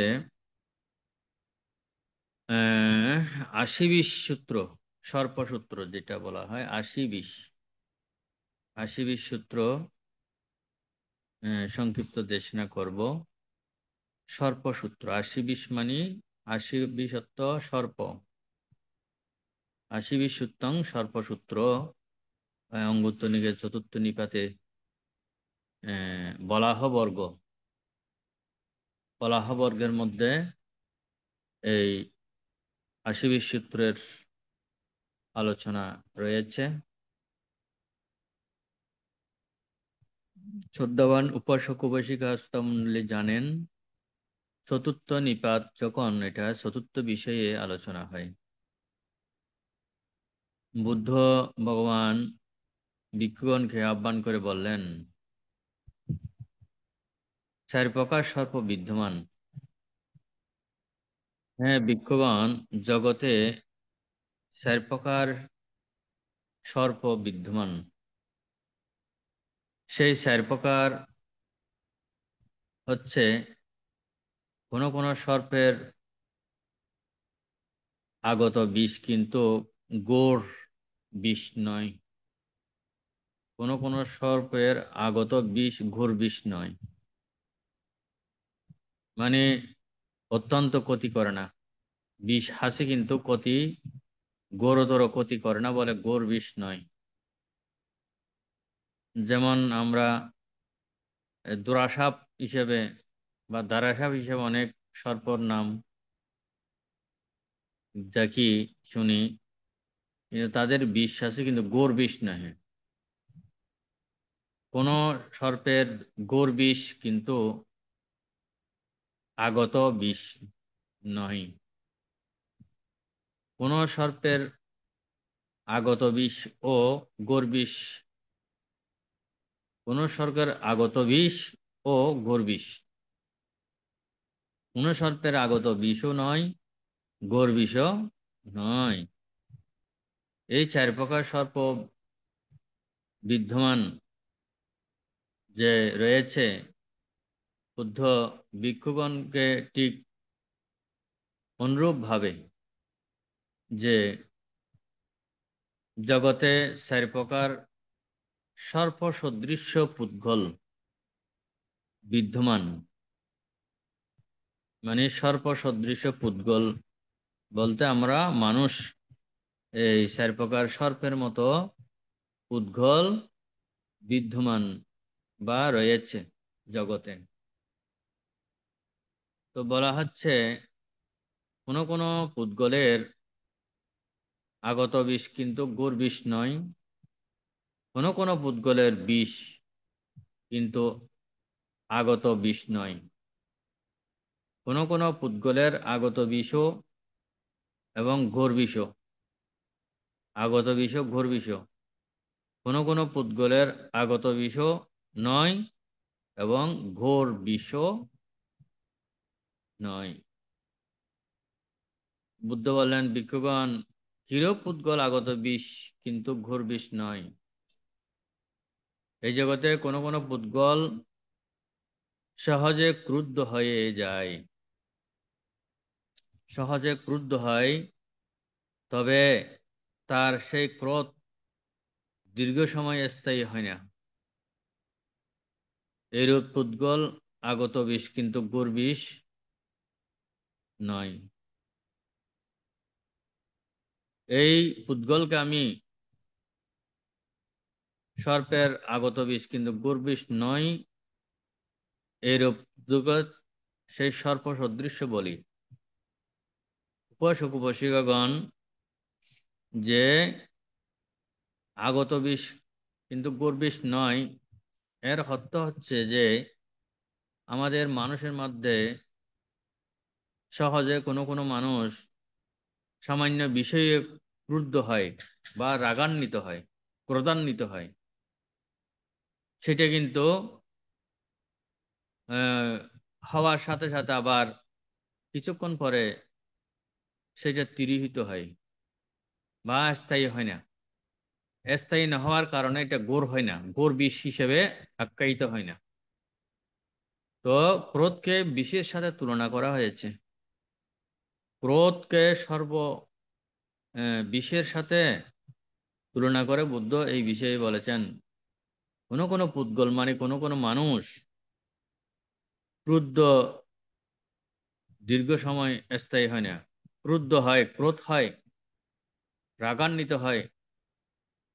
80-20 সূত্র, সর্পসূত্র যেটা বলা হয় 80-20 সূত্র সংক্ষিপ্ত দেশনা করব। সর্পসূত্র 80-20 মানে 80-20 সর্প, 80-20 সূত্রং সর্পসূত্র অঙ্গোত্তর নিকায়ের চতুর্থ নিপাতে বলাহ বর্গের মধ্যে এই 80-20 সূত্রের আলোচনা রয়েছে। শ্রদ্ধাবান উপাসক উপাসিকা মণ্ডলী জানেন চতুর্থ নিপাত যখন এটা চতুর্থ বিষয়ে আলোচনা হয়, বুদ্ধ ভগবান ভিক্ষুগণকে আহ্বান করে বললেন 4 প্রকার সর্প বিদ্যমান। হ্যাঁ ভিক্ষুগণ, জগতে 4 প্রকার সর্প বিদ্যমান। সেই 4 প্রকার হচ্ছে কোন কোন সর্পের আগত বিষ কিন্তু গোর বিষ নয়, কোন কোন সর্পের আগত বিষ ঘোর বিষ নয়, মানে অত্যন্ত ক্ষতি করে না। বিষ হাসি কিন্তু ক্ষতি ঘোরতর ক্ষতি করে না বলে ঘোর বিষ নয়। যেমন আমরা দুরাসাপ হিসেবে বা দারাসাপ হিসেবে অনেক সর্পর নাম দেখি শুনি, তাদের বিষ আছে কিন্তু ঘোর বিষ নয়। কোন সর্পের ঘোর বিষ কিন্তু আগত বিষ নয়। কোন সর্পের আগত বিষ ও ঘোর বিষ, কোন সর্পের আগত বিষ ও ঘোর বিষ, কোন সর্পের আগত বিষও নয়, ঘোর বিষও নয়। এই 4 প্রকার সর্প বিদ্যমান যে রয়েছে, বুদ্ধ ভিক্ষুগণকে ঠিক অনুরূপ ভাবে যে জগতে 4 প্রকার সর্প সদৃশ্য পুদ্গল বিদ্যমান, মানে সর্প সদৃশ্য পুদ্গল বলতে আমরা মানুষ এই 4 প্রকার সর্পের মতো পুদ্গল বিদ্যমান বা রয়েছে জগতে। তো বলা হচ্ছে কোনো কোনো পুদ্গলের আগত বিষ কিন্তু গুড় বিষ নয়, কোনো কোনো পুদ্গলের বিষ কিন্তু আগত বিষ নয়, কোনো কোনো পুদ্গলের আগত বিষও এবং ঘোর বিষও, আগত বিষ ঘোর বিষ, কোনো কোনো পুদ্গলের আগত বিষও নয় এবং ঘোর বিষও নয়। বুদ্ধ বললেন, ভিক্ষুগণ, কিরূপ পুদ্গল আগত বিষ কিন্তু ঘোর বিষ নয়। এই জগতে কোনো কোনো পুদ্গল সহজে ক্রুদ্ধ হয়ে যায়, সহজে ক্রুদ্ধ হয়, তবে তার সেই ক্রোধ দীর্ঘ সময় স্থায়ী হয় না। এইরূপ পুদ্গল আগত বিষ কিন্তু ঘোর বিষ নয়। এই পুদ্গলকে আমি সর্পের আগত বিষ কিন্তু ঘোর বিষ নয়, এইরূপ জগৎ সেই সর্প সদৃশ্য বলি। উপাসক উপাসিকাগণ, যে আগত বিষ কিন্তু ঘোর বিষ নয়, এর অর্থ হচ্ছে যে আমাদের মানুষের মধ্যে সহজে কোনো কোনো মানুষ সামান্য বিষয়ে ক্রুদ্ধ হয় বা রাগান্বিত হয়, ক্রোধান্বিত হয়, সেটা কিন্তু হওয়ার সাথে সাথে আবার কিছুক্ষণ পরে সেটা তিরোহিত হয় বা স্থায়ী হয় না। স্থায়ী না হওয়ার কারণে এটা ঘোর হয় না, ঘোর বিষ হিসেবে আখ্যায়িত হয় না। তো ক্রোধকে বিষের সাথে তুলনা করা হয়েছে। ক্রোধকে বিষের সাথে তুলনা করে বুদ্ধ এই বিষয়ে বলেছেন, কোনো কোনো পুদ্গল মানে কোনো কোনো মানুষ ক্রুদ্ধ দীর্ঘ সময় স্থায়ী হয় না, ক্রুদ্ধ হয়, ক্রোধ হয়, রাগান্বিত হয়,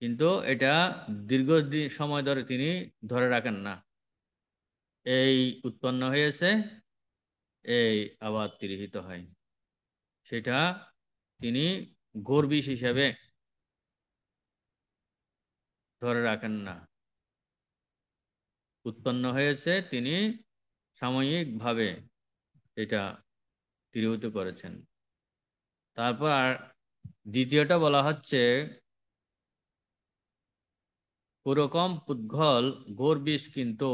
কিন্তু এটা দীর্ঘ সময় ধরে তিনি ধরে রাখেন না। এই উৎপন্ন হয়েছে, এই আবার তিরোহিত হয়, সেটা তিনি ঘোর বিষ হিসেবে ধরে রাখেন না। উৎপন্ন হয়েছে, তিনি সাময়িকভাবে এটা তিরোহিত করেছেন। তারপর আর দ্বিতীয়টা বলা হচ্ছে, ওরকম পুদ্গল ঘোর বিষ কিন্তু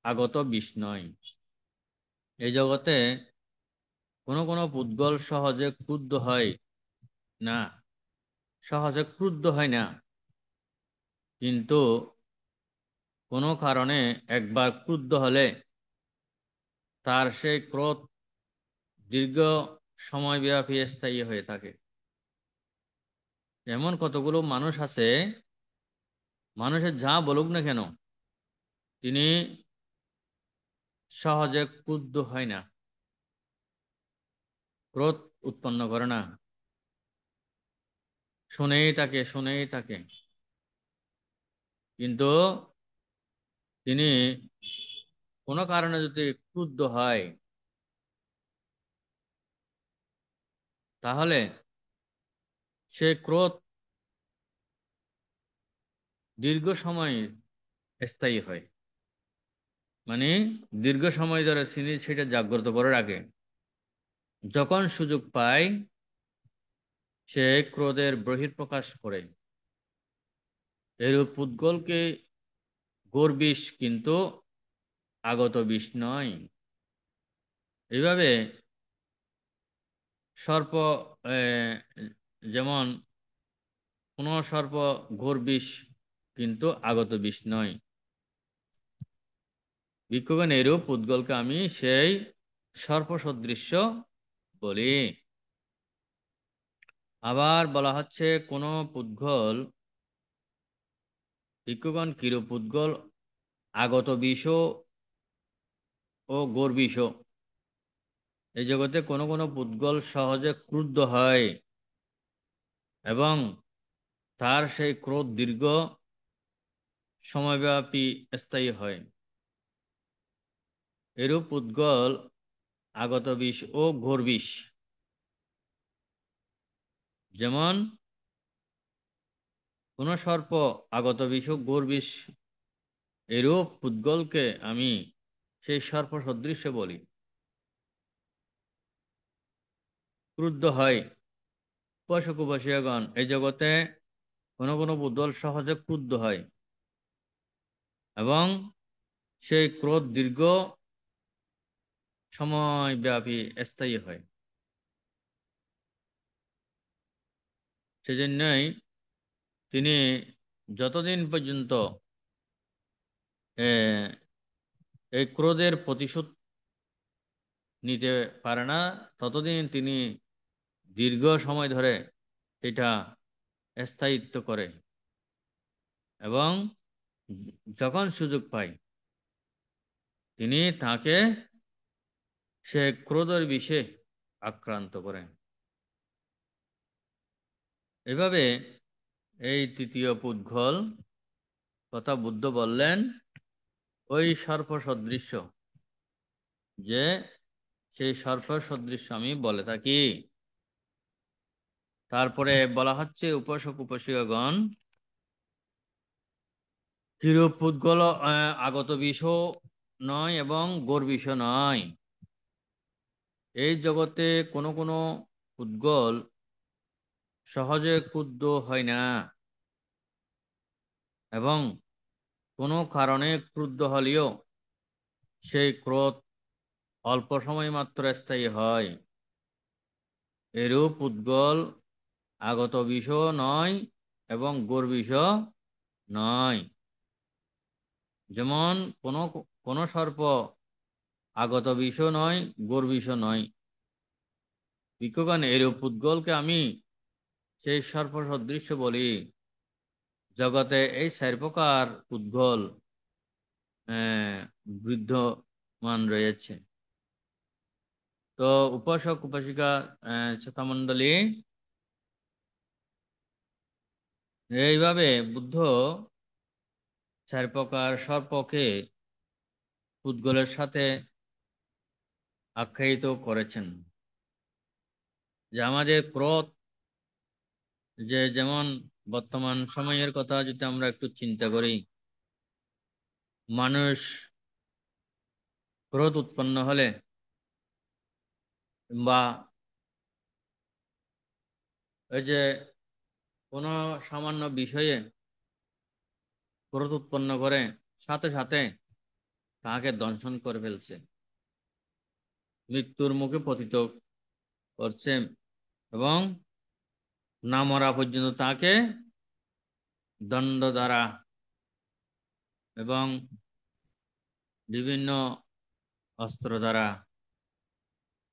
আগত বিষ নয়। এই জগতে কোনো কোনো পুদ্গল সহজে ক্রুদ্ধ হয় না, সহজে ক্রুদ্ধ হয় না, কিন্তু কোনো কারণে একবার ক্রুদ্ধ হলে তার সেই ক্রোধ দীর্ঘ সময়ব্যাপী স্থায়ী হয়ে থাকে। এমন কতগুলো মানুষ আছে, মানুষের যা বলুক না কেন তিনি সহজে ক্রুদ্ধ হয় না, ক্রোধ উৎপন্ন করে না, শুনেই থাকে, শুনেই থাকে, কিন্তু তিনি কোনো কারণে যদি ক্রুদ্ধ হয় তাহলে সে ক্রোধ দীর্ঘ সময় স্থায়ী হয়, মানে দীর্ঘ সময় ধরে তিনি সেটা জাগ্রত করে রাখে। যখন সুযোগ পায় সে ক্রোধের বহিঃপ্রকাশ করে। এরূপ পুদ্গলকে ঘোর বিষ কিন্তু আগত বিষ নয়। এইভাবে সর্প যেমন কোন সর্প ঘোর বিষ কিন্তু আগত বিষ নয়। ভিক্ষুগণ, এরূপ পুদ্গলকে আমি সেই সর্প সদৃশ্য বলি। আবার বলা হচ্ছে কোন পুদ্গল, ভিক্ষুগণ, কিরূপ পুদ্গল আগত বিষ ও ঘোর বিষ। এই জগতে কোনো কোনো পুদ্গল সহজে ক্রুদ্ধ হয় এবং তার সেই ক্রোধ দীর্ঘ সময়ব্যাপী স্থায়ী হয়। এরূপ উদ্গল আগত বিষ ও ঘোর বিষ। যেমন কোন সর্প আগত বিষ ও ঘোর বিষ, এরূপ উদ্গলকে আমি সেই সর্প সদৃশ্য বলি। ক্রুদ্ধ হয় উপাসক উপাসিকাগণ, এই জগতে কোনো কোনো উদ্গল সহজে ক্রুদ্ধ হয় এবং সেই ক্রোধ দীর্ঘ সময়ব্যাপী স্থায়ী হয়। সেজন্যই তিনি যতদিন পর্যন্ত এই ক্রোধের প্রতিশোধ নিতে পারে না, ততদিন তিনি দীর্ঘ সময় ধরে এটা স্থায়িত্ব করে এবং যখন সুযোগ পায় তিনি তাকে সে ক্রোধের বিষে আক্রান্ত করেন। এভাবে এই তৃতীয় পুদ্গল কথা বুদ্ধ বললেন ওই সর্প সদৃশ্য, যে সেই সর্প সদৃশ্য আমি বলে থাকি। তারপরে বলা হচ্ছে উপাসক উপাসিকাগণ, কিরূপ পুদ্গল আগত বিষ নয় এবং ঘোর বিষ নয়। এই জগতে কোনো কোনো পুদ্গল সহজে ক্রুদ্ধ হয় না এবং কোনো কারণে ক্রুদ্ধ হলেও সেই ক্রোধ অল্প সময় মাত্র স্থায়ী হয়। এরূপ পুদ্গল আগত বিষ নয় এবং ঘোর বিষ নয়। যেমন কোন সর্প আগত বিষ নয়, ঘোর বিষ নয়। ভিক্ষুগণ, এরূপ পুদ্গলকে আমি সেই সর্প সদৃশ্য বলি। জগতে এই চার প্রকার পুদ্গল বিদ্যমান রয়েছে। তো উপাসক উপাসিকা শ্রোতা মণ্ডলী, এইভাবে বুদ্ধ চার প্রকার সর্পকে পুদ্গলের সাথে আখ্যায়িত করেছেন। যে আমাদের ক্রোধ, যে যেমন বর্তমান সময়ের কথা যদি আমরা একটু চিন্তা করি, মানুষ ক্রোধ উৎপন্ন হলে বা এই যে কোনো সামান্য বিষয়ে ক্রোধ উৎপন্ন করে সাথে সাথে তাকে দংশন করে ফেলছে, মৃত্যুর মুখে পতিত করছে এবং না মরা পর্যন্ত তাকে দণ্ড দ্বারা এবং বিভিন্ন অস্ত্র দ্বারা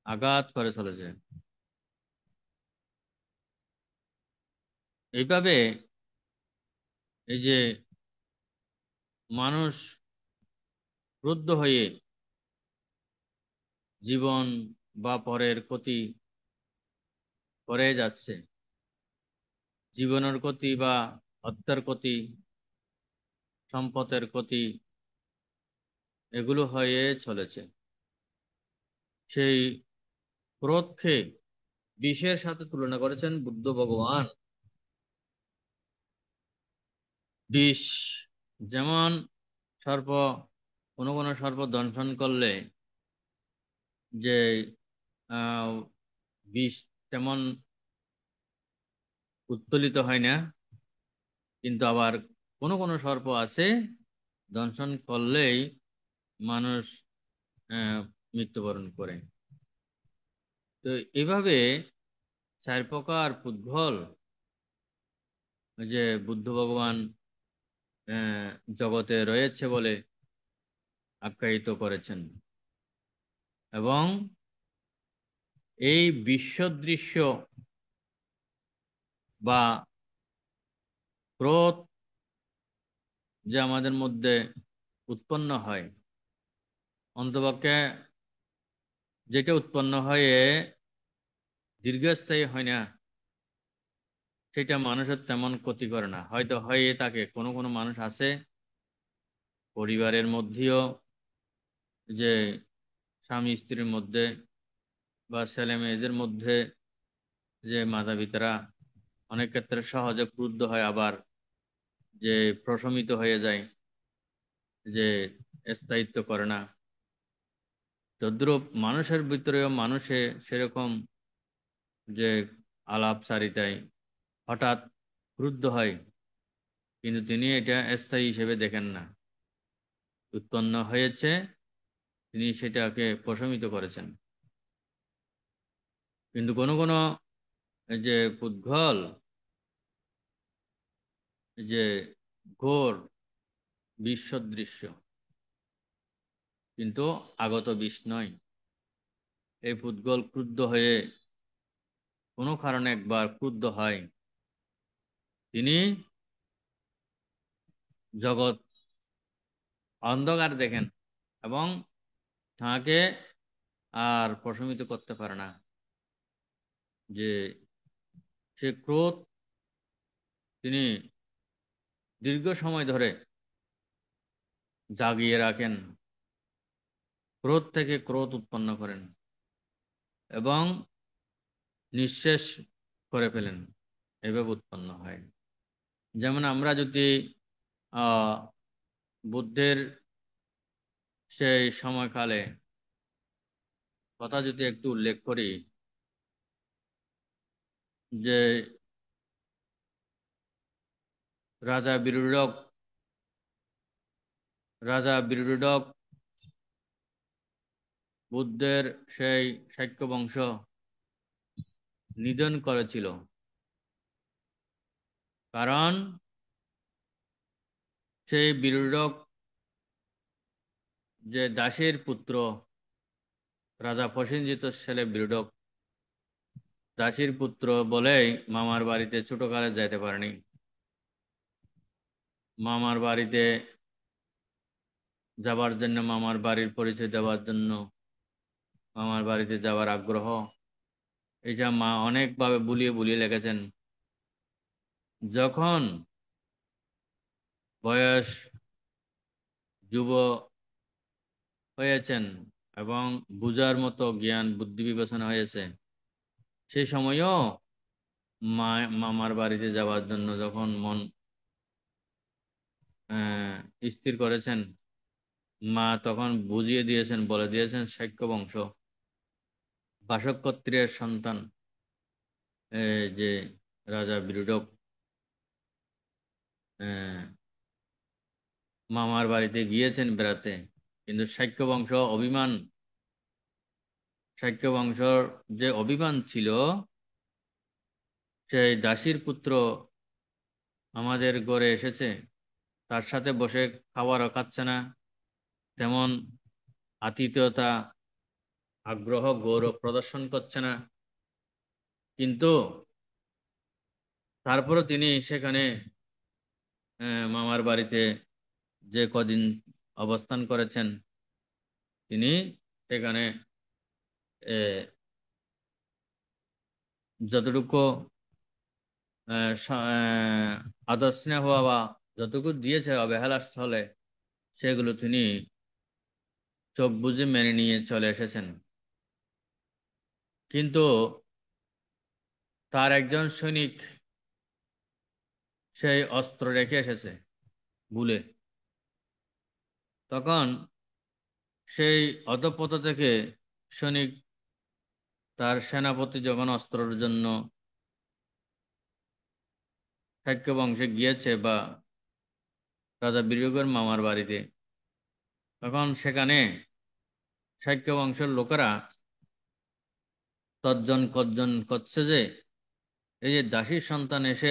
আঘাত করে চলেছে। এইভাবে এই যে মানুষ ক্রুদ্ধ হয়ে জীবন বা পরের ক্ষতি করে যাচ্ছে, জীবনের ক্ষতি বা হত্যার ক্ষতি, সম্পদের ক্ষতি, এগুলো হয়ে চলেছে। সেই ক্রোধকে বিষের সাথে তুলনা করেছেন বুদ্ধ ভগবান। বিষ যেমন সর্প, কোনো কোনো সর্প দংশন করলে যে বিষ তেমন উত্তোলিত হয় না, কিন্তু আবার কোনো কোনো সর্প আছে দংশন করলেই মানুষ মৃত্যুবরণ করে। তো এইভাবে চার প্রকার পুদ্গল যে বুদ্ধ ভগবান জগতে রয়েছে বলে আখ্যায়িত করেছেন এবং এই বিশ্বদৃশ্য বা ক্রোধ যে আমাদের মধ্যে উৎপন্ন হয়, অন্তপক্ষে যেটা উৎপন্ন হয়ে দীর্ঘস্থায়ী হয় না, সেটা মানুষের তেমন ক্ষতি করে না। হয়তো হয়ে থাকে, কোনো কোনো মানুষ আছে পরিবারের মধ্যেও যে স্বামী স্ত্রীর মধ্যে বা ছেলে মেয়েদের মধ্যে যে মাতা পিতারা অনেক ক্ষেত্রে সহজে ক্রুদ্ধ হয়, আবার যে প্রশমিত হয়ে যায়, যে স্থায়িত্ব করে না, তদ্রূপ মানুষের ভিতরেও মানুষে সেরকম যে আলাপচারিতায় হঠাৎ ক্রুদ্ধ হয়, কিন্তু তিনি এটা স্থায়ী হিসেবে দেখেন না। উৎপন্ন হয়েছে, তিনি সেটাকে প্রশমিত করেছেন। কিন্তু কোনো কোনো যে পুদ্গল যে ঘোর বিশ্বদৃশ্য, কিন্তু আগত বিষ নয়। এই পুদ্গল ক্রুদ্ধ হয়ে কোনো কারণে একবার ক্রুদ্ধ হয়, তিনি জগৎ অন্ধকার দেখেন এবং তাকে আর প্রশমিত করতে পারে না। যে সে ক্রোধ তিনি দীর্ঘ সময় ধরে জাগিয়ে রাখেন, ক্রোধ থেকে ক্রোধ উৎপন্ন করেন এবং নিঃশেষ করে ফেলেন, এভাবে উৎপন্ন হয়। যেমন আমরা যদি বুদ্ধের সেই সময়কালে কথা যদি একটু উল্লেখ করি, যে রাজা বিরূঢ়ক বুদ্ধের সেই শাক্য বংশ নিধন করেছিল, কারণ সেই বিরূঢ়ক যে দাসীর পুত্র, রাজা প্রসেনজিৎ ছেলে বিরূঢ়ক দাসীর পুত্র বলেই মামার বাড়িতে ছোটকালে যাইতে পারেনি। মামার বাড়িতে যাবার জন্য, মামার বাড়ির পরিচয় দেওয়ার জন্য, মামার বাড়িতে যাওয়ার আগ্রহ, এটা মা অনেকভাবে বুলিয়ে বুলিয়ে লেগেছেন। যখন বয়স যুব হয়েছেন এবং বুঝার মতো জ্ঞান বুদ্ধি বিবেচনা হয়েছে, সেই সময়ও মামার বাড়িতে যাওয়ার জন্য যখন মন স্থির করেছেন, মা তখন বুঝিয়ে দিয়েছেন, বলে দিয়েছেন শাক্য বংশ, বাসক ক্ষত্রিয়ের সন্তান যে রাজা বিরূঢ়ক মামার বাড়িতে গিয়েছেন বেড়াতে, কিন্তু শাক্য বংশর যে অভিমান ছিল, সেই দাসীর পুত্র আমাদের ঘরে এসেছে, তার সাথে বসে খাবারও খাচ্ছে না, তেমন আতিথেয়তা আগ্রহ গৌরব প্রদর্শন করছে না, কিন্তু তারপরও তিনি সেখানে মামার বাড়িতে যে কদিন অবস্থান করেছেন, তিনি সেখানে যতটুকু আদর স্নেহ বা যতটুকু দিয়েছে অবহেলার স্থলে, সেগুলো তিনি চোখ বুজে মেনে নিয়ে চলে এসেছেন। কিন্তু তার একজন সৈনিক সেই অস্ত্র রেখে এসেছে ভুলে, তখন সেই অধঃপত থেকে সৈনিক তার সেনাপতি যখন অস্ত্রের জন্য শাক্য বংশে গিয়েছে বা রাজা বিরূঢ়কের মামার বাড়িতে, তখন সেখানে শাক্য বংশের লোকেরা তর্জন কর্জন করছে যে এই যে দাসীর সন্তান এসে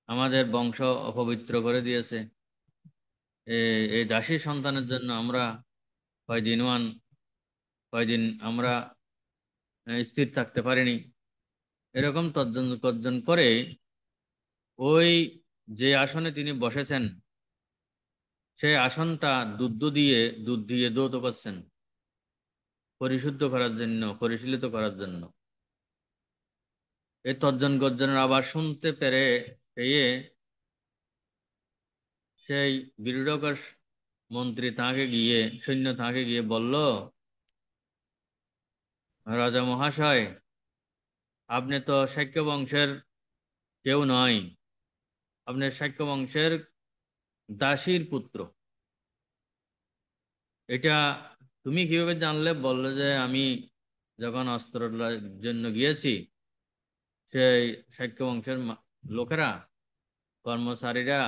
আমাদের বংশ অপবিত্র করে দিয়েছে, এই দাসীর সন্তানের জন্য আমরা কয়দিন আমরা স্থির থাকতে পারিনি। এরকম তর্জন কর্জন করে ওই যে আসনে তিনি বসেছেন, সেই আসনটা দুধ দিয়ে দৌত করছেন পরিশুদ্ধ করার জন্য, পরিশীলিত করার জন্য। এই তর্জন গর্জনের আবার শুনতে পেয়ে সেই বিরোধকের মন্ত্রী তাকে গিয়ে সৈন্য তাকে গিয়ে বলল, রাজা মহাশয়, আপনি তো শাক্য বংশের কেউ নয়, আপনি শাক্য বংশের দাসীর পুত্র। এটা তুমি কিভাবে জানলে? বললো যে আমি যখন অস্ত্র জন্য গিয়েছি, সেই শাক্য বংশের লোকেরা, কর্মচারীরা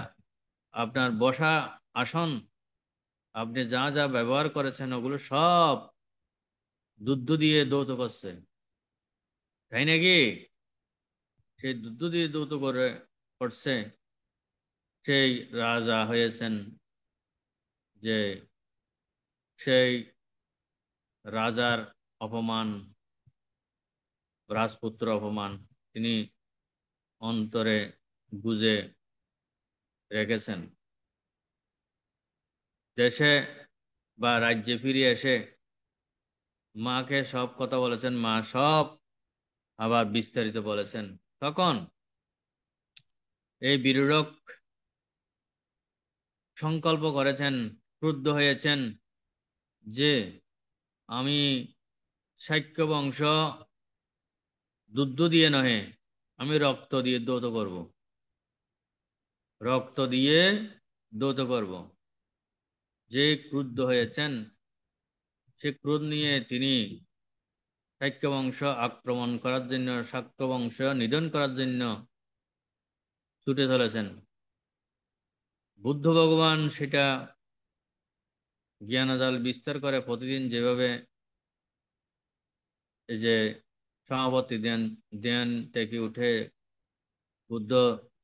আপনার বসা আসন, আপনি যা যা ব্যবহার করেছেন ওগুলো সব দুধ দিয়ে দৌত করছে, তাই নাকি? সেই দুধ দিয়ে দৌত করছে, সেই রাজা হয়েছেন, যে সেই রাজার অপমান, রাজপুত্র অপমান তিনি অন্তরে বুঝে রেখেছেন। দেশে বা রাজ্যে ফিরে এসে মাকে সব কথা বলেছেন, মা সব আবার বিস্তারিত বলেছেন। তখন এই বিরোধক সংকল্প করেছেন, ক্রুদ্ধ হয়েছেন যে আমি শাক্য বংশ দুধ দিয়ে নহে, আমি রক্ত দিয়ে দৌত করব, রক্ত দিয়ে দৌত করব। যে ক্রুদ্ধ হয়েছেন, সে ক্রোধ নিয়ে তিনি শাক্য বংশ আক্রমণ করার জন্য, শাক্য বংশ নিধন করার জন্য ছুটে চলেছেন। বুদ্ধ ভগবান সেটা জ্ঞানজাল বিস্তার করে প্রতিদিন যেভাবে এই যে সমাপত্তি ধ্যান থেকে উঠে বুদ্ধ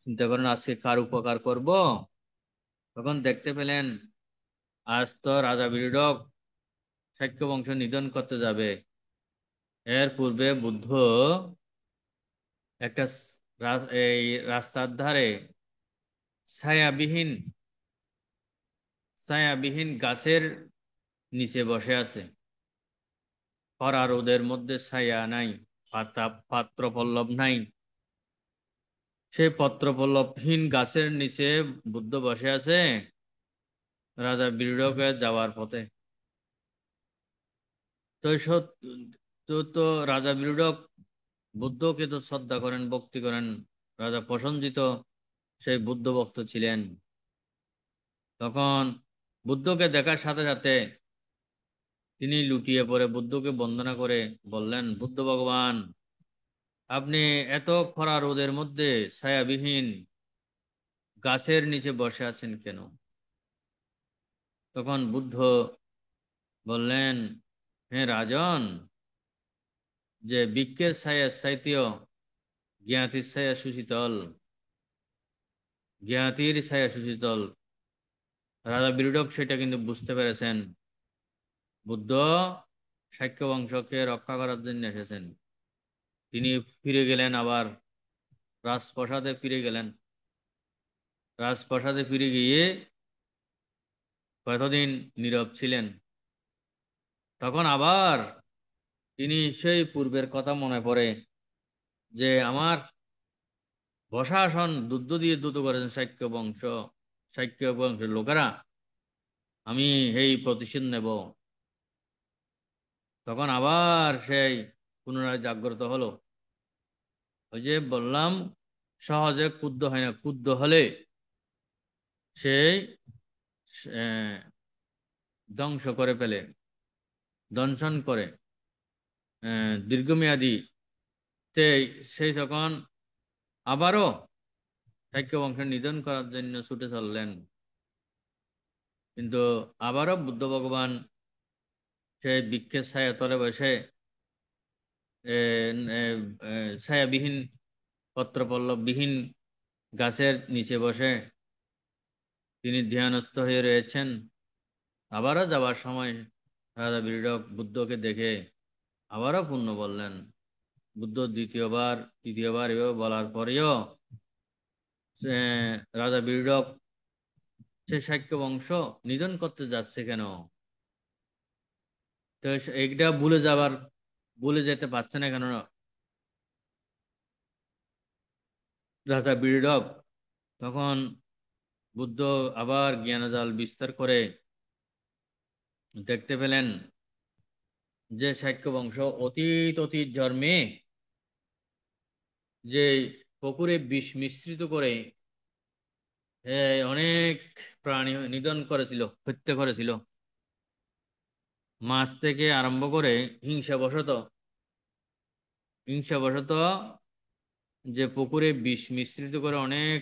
চিন্তা করেন আজকে কার উপকার করব, তখন দেখতে পেলেন আজ তো রাজা বিরোধক শাক্য বংশ নিধন করতে যাবে। এর পূর্বে বুদ্ধ একটা এই রাস্তার ধারে ছায়াবিহীন গাছের নিচে বসে আছে। খরা রোদের মধ্যে ছায়া নাই, পাত্র পল্লব নাই। সেই পত্রপল্লবহীন গাছের নিচে বুদ্ধ বসে আছে রাজা বিরোধকে যাওয়ার পথে। তো তো রাজা বিরোধক বুদ্ধকে তো শ্রদ্ধা করেন, ভক্তি করেন, রাজা প্রসঞ্জিত সেই বুদ্ধ ভক্ত ছিলেন। তখন বুদ্ধকে দেখার সাথে সাথে তিনি লুটিয়ে পড়ে বুদ্ধকে বন্দনা করে বললেন, বুদ্ধ ভগবান, আপনি এত খরা রোদের মধ্যে ছায়াবিহীন গাছের নিচে বসে আছেন কেন? তখন বুদ্ধ বললেন, হে রাজন, যে বৃক্ষের ছায়া চাইতেও জ্ঞাতির ছায়া সুশীতল, জ্ঞাতির ছায়া সুশীতল। রাজা বিরোধক সেটা কিন্তু বুঝতে পেরেছেন। বুদ্ধ শাক্য বংশকে রক্ষা করার জন্য এসেছেন। তিনি ফিরে গেলেন, আবার রাজপ্রাসাদে ফিরে গেলেন। রাজপ্রাসাদে ফিরে গিয়ে কতদিন নীরব ছিলেন। তখন আবার তিনি সেই পূর্বের কথা মনে পড়ে, যে আমার বসা আসন দুধ দিয়ে দ্রুত করেছেন শাক্য বংশের লোকেরা, আমি এই প্রতিশোধ নেব। তখন আবার সেই পুনরায় জাগ্রত হলো। ওই যে বললাম, সহজে ক্ষুব্ধ হয় না, ক্ষুব্ধ হলে সেই ধ্বংস করে ফেলে, দংশন করে দীর্ঘমেয়াদী। সেই তখন আবারও শাক্য বংশ নিধন করার জন্য ছুটে চললেন। কিন্তু আবারও বুদ্ধ ভগবান সেই বৃক্ষের ছায়া তলে বসে ছায়াবিহীন পত্রপল্লববিহীন গাছের নিচে বসে তিনি ধ্যানস্থ হয়ে রয়েছেন। আবারও যাবার সময় রাজা বিরোধক বুদ্ধকে দেখে আবারও পুণ্য বললেন। বুদ্ধ তৃতীয়বার এভাবে বলার পরেও রাজা বিরোধক সে শাক্য বংশ নিধন করতে যাচ্ছে কেন? তো এইটা ভুলে যেতে পারছে না কেন রাজা বিরোধক? তখন বুদ্ধ আবার জ্ঞানজাল বিস্তার করে দেখতে পেলেন যে শাক্য বংশ অতীত অতীত জন্মে যে পুকুরে বিষ মিশ্রিত করে অনেক প্রাণী নিধন করেছিল, হত্যা করেছিল। মাছ থেকে আরম্ভ করে হিংসাবশত যে পুকুরে বিষ মিশ্রিত করে অনেক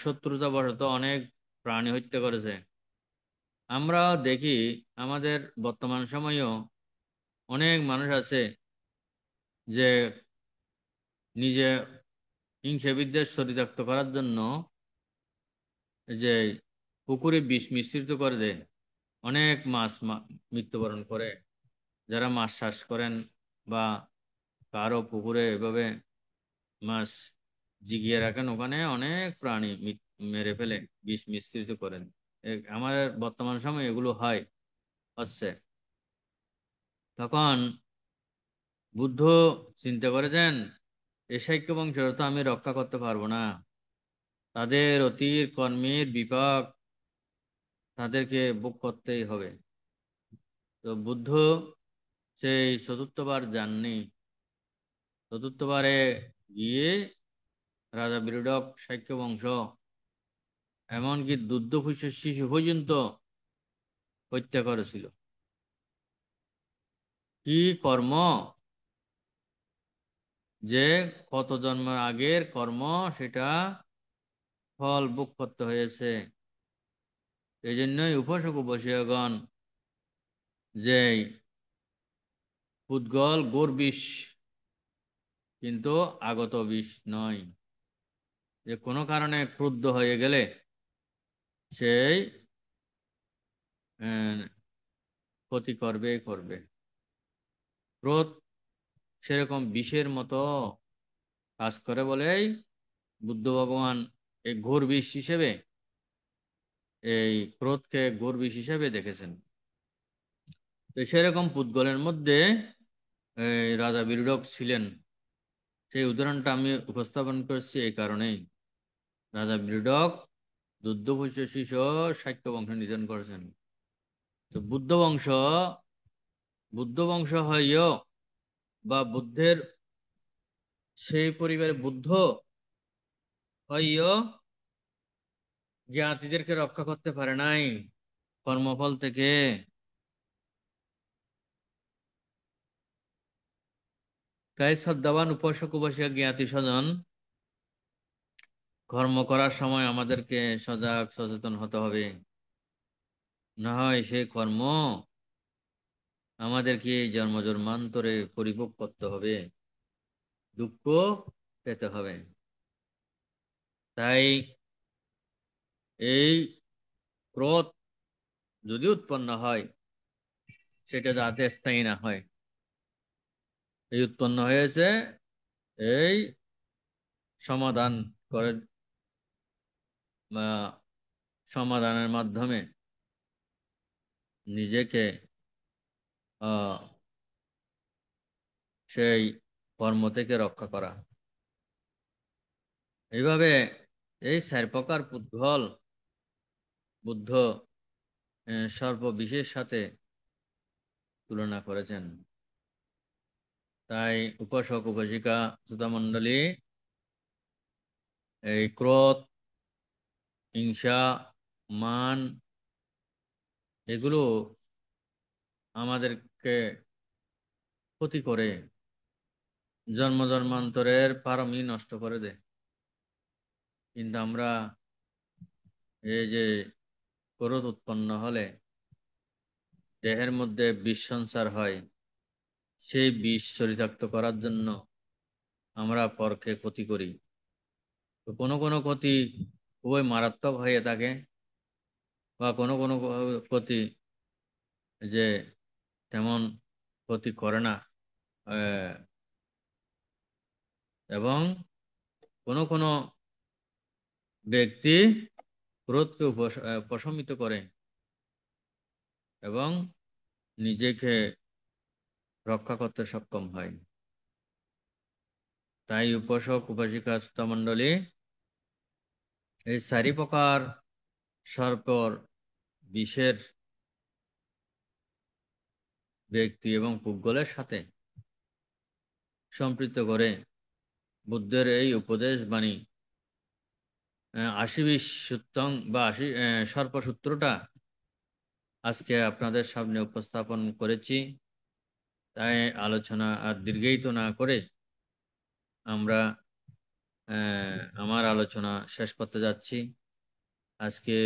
শত্রুতাবশত অনেক প্রাণী হত্যা করেছে। আমরা দেখি আমাদের বর্তমান সময়েও অনেক মানুষ আছে যে নিজে হিংসা বিদ্বেষ চরিতার্থ করার জন্য যে পুকুরে বিষ মিশ্রিত করে দেয়, অনেক মাছ মৃত্যুবরণ করে। যারা মাছ চাষ করেন বা কারো পুকুরে এভাবে মাছ জিগিয়ে রাখেন, ওখানে অনেক প্রাণী মেরে ফেলে, বিষ মিশ্রিত করেন। আমাদের বর্তমান সময়ে এগুলো হচ্ছে। তখন বুদ্ধ চিন্তা করেছেন এই শাক্য বংশের তো আমি রক্ষা করতে পারবো না, তাদের অতীত কর্মের বিপাক তাদেরকে ভোগ করতেই হবে। তো বুদ্ধ সেই চতুর্থবার যাননি। চতুর্থবারে গিয়ে রাজা বিরোধক শাক্য বংশ এমনকি দুগ্ধ শিশু পর্যন্ত হত্যা করেছিল। কি কর্ম, যে কত জন্মের আগের কর্ম সেটা ফল ভোগ করতে হয়েছে। এই জন্যই উপাসক উপাসিকাগণ যে পুদ্গল গোর বিষ কিন্তু আগত বিষ নয়, যে কোনো কারণে ক্রুদ্ধ হয়ে গেলে সেই ক্ষতি করবে। ক্রোধ সেরকম বিষের মতো কাজ করে বলেই বুদ্ধ ভগবান এই ঘোর বিষ হিসেবে, এই ক্রোধকে ঘোর বিষ হিসেবে দেখেছেন। তো সেরকম পুদ্গলের মধ্যে রাজা বিরোধক ছিলেন। সেই উদাহরণটা আমি উপস্থাপন করছি এই কারণেই, রাজা বিরোধক দুগ্ধ শিশু শাক্য বংশ নিধন করেছেন। তো বুদ্ধ বংশ হইও বা বুদ্ধের সেই পরিবারে বুদ্ধ হইও জ্ঞাতিদেরকে রক্ষা করতে পারে নাই কর্মফল থেকে। তাই শ্রদ্ধাবান উপাসক উপাসিকা জ্ঞাতি স্বজন কর্ম করার সময় আমাদেরকে সজাগ সচেতন হতে হবে, না হয় সেই কর্ম আমাদেরকে জন্ম জন্মান্তরে পরিভোগ করতে হবে, দুঃখ পেতে হবে। তাই এই ক্রোধ যদি উৎপন্ন হয় সেটা যাতে স্থায়ী না হয়। এই উৎপন্ন হয়েছে এই সমাধান করে, সমাধানের মাধ্যমে নিজেকে সেই কর্ম থেকে রক্ষা করা। এইভাবে এই 4 প্রকার পুদ্গল বুদ্ধ সর্ববিশেষ সাথে তুলনা করেছেন। তাই উপাসক উপাসিকা শ্রোতা মণ্ডলী, এই ক্রোধ, হিংসা, মান এগুলো আমাদেরকে ক্ষতি করে, জন্ম জন্মান্তরের পারমি নষ্ট করে দেয়। কিন্তু আমরা এই যে ক্রোধ উৎপন্ন হলে দেহের মধ্যে বিষ সঞ্চার হয়, সেই বিষ চরিতার্থ করার জন্য আমরা পরকে ক্ষতি করি। তো কোনো কোনো ক্ষতি খুবই মারাত্মক হয়ে থাকে, বা কোনো কোনো ক্ষতি যে তেমন ক্ষতি করে না, এবং কোনো কোনো ব্যক্তি ক্রোধকে প্রশমিত করে এবং নিজেকে রক্ষা করতে সক্ষম হয়। তাই উপাসক উপাসিকা শ্রোতা মণ্ডলী, এই চারি প্রকার সর্পর বিষের ব্যক্তি এবং পুদ্গলের সাথে সম্পৃক্ত করে বুদ্ধের এই উপদেশ বাণী 80-20 সূত্রং বা 80 সর্পসূত্রটা আজকে আপনাদের সামনে উপস্থাপন করেছি। তাই আলোচনা আর দীর্ঘায়িত না করে আমরা আমার আলোচনা শেষ করতে যাচ্ছি। আজকে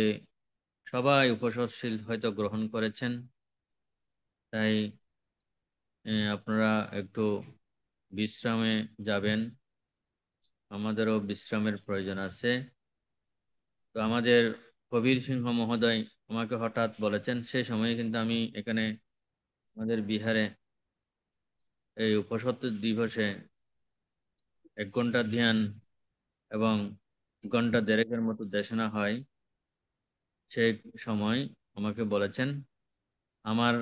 সবাই উপসর্শীল হয়তো গ্রহণ করেছেন, তাই আপনারা একটু বিশ্রামে যাবেন, আমাদেরও বিশ্রামের প্রয়োজন আছে। তো আমাদের কবির সিংহ মহোদয় আমাকে হঠাৎ বলেছেন, সেই সময়ে কিন্তু আমি এখানে আমাদের বিহারে এই উপসত্তর দিবসে 1 ঘন্টা ধ্যান এবং ঘন্টা দেড়েকের মতো দেশনা হয়। সেই সময় আমাকে বলেছেন আমার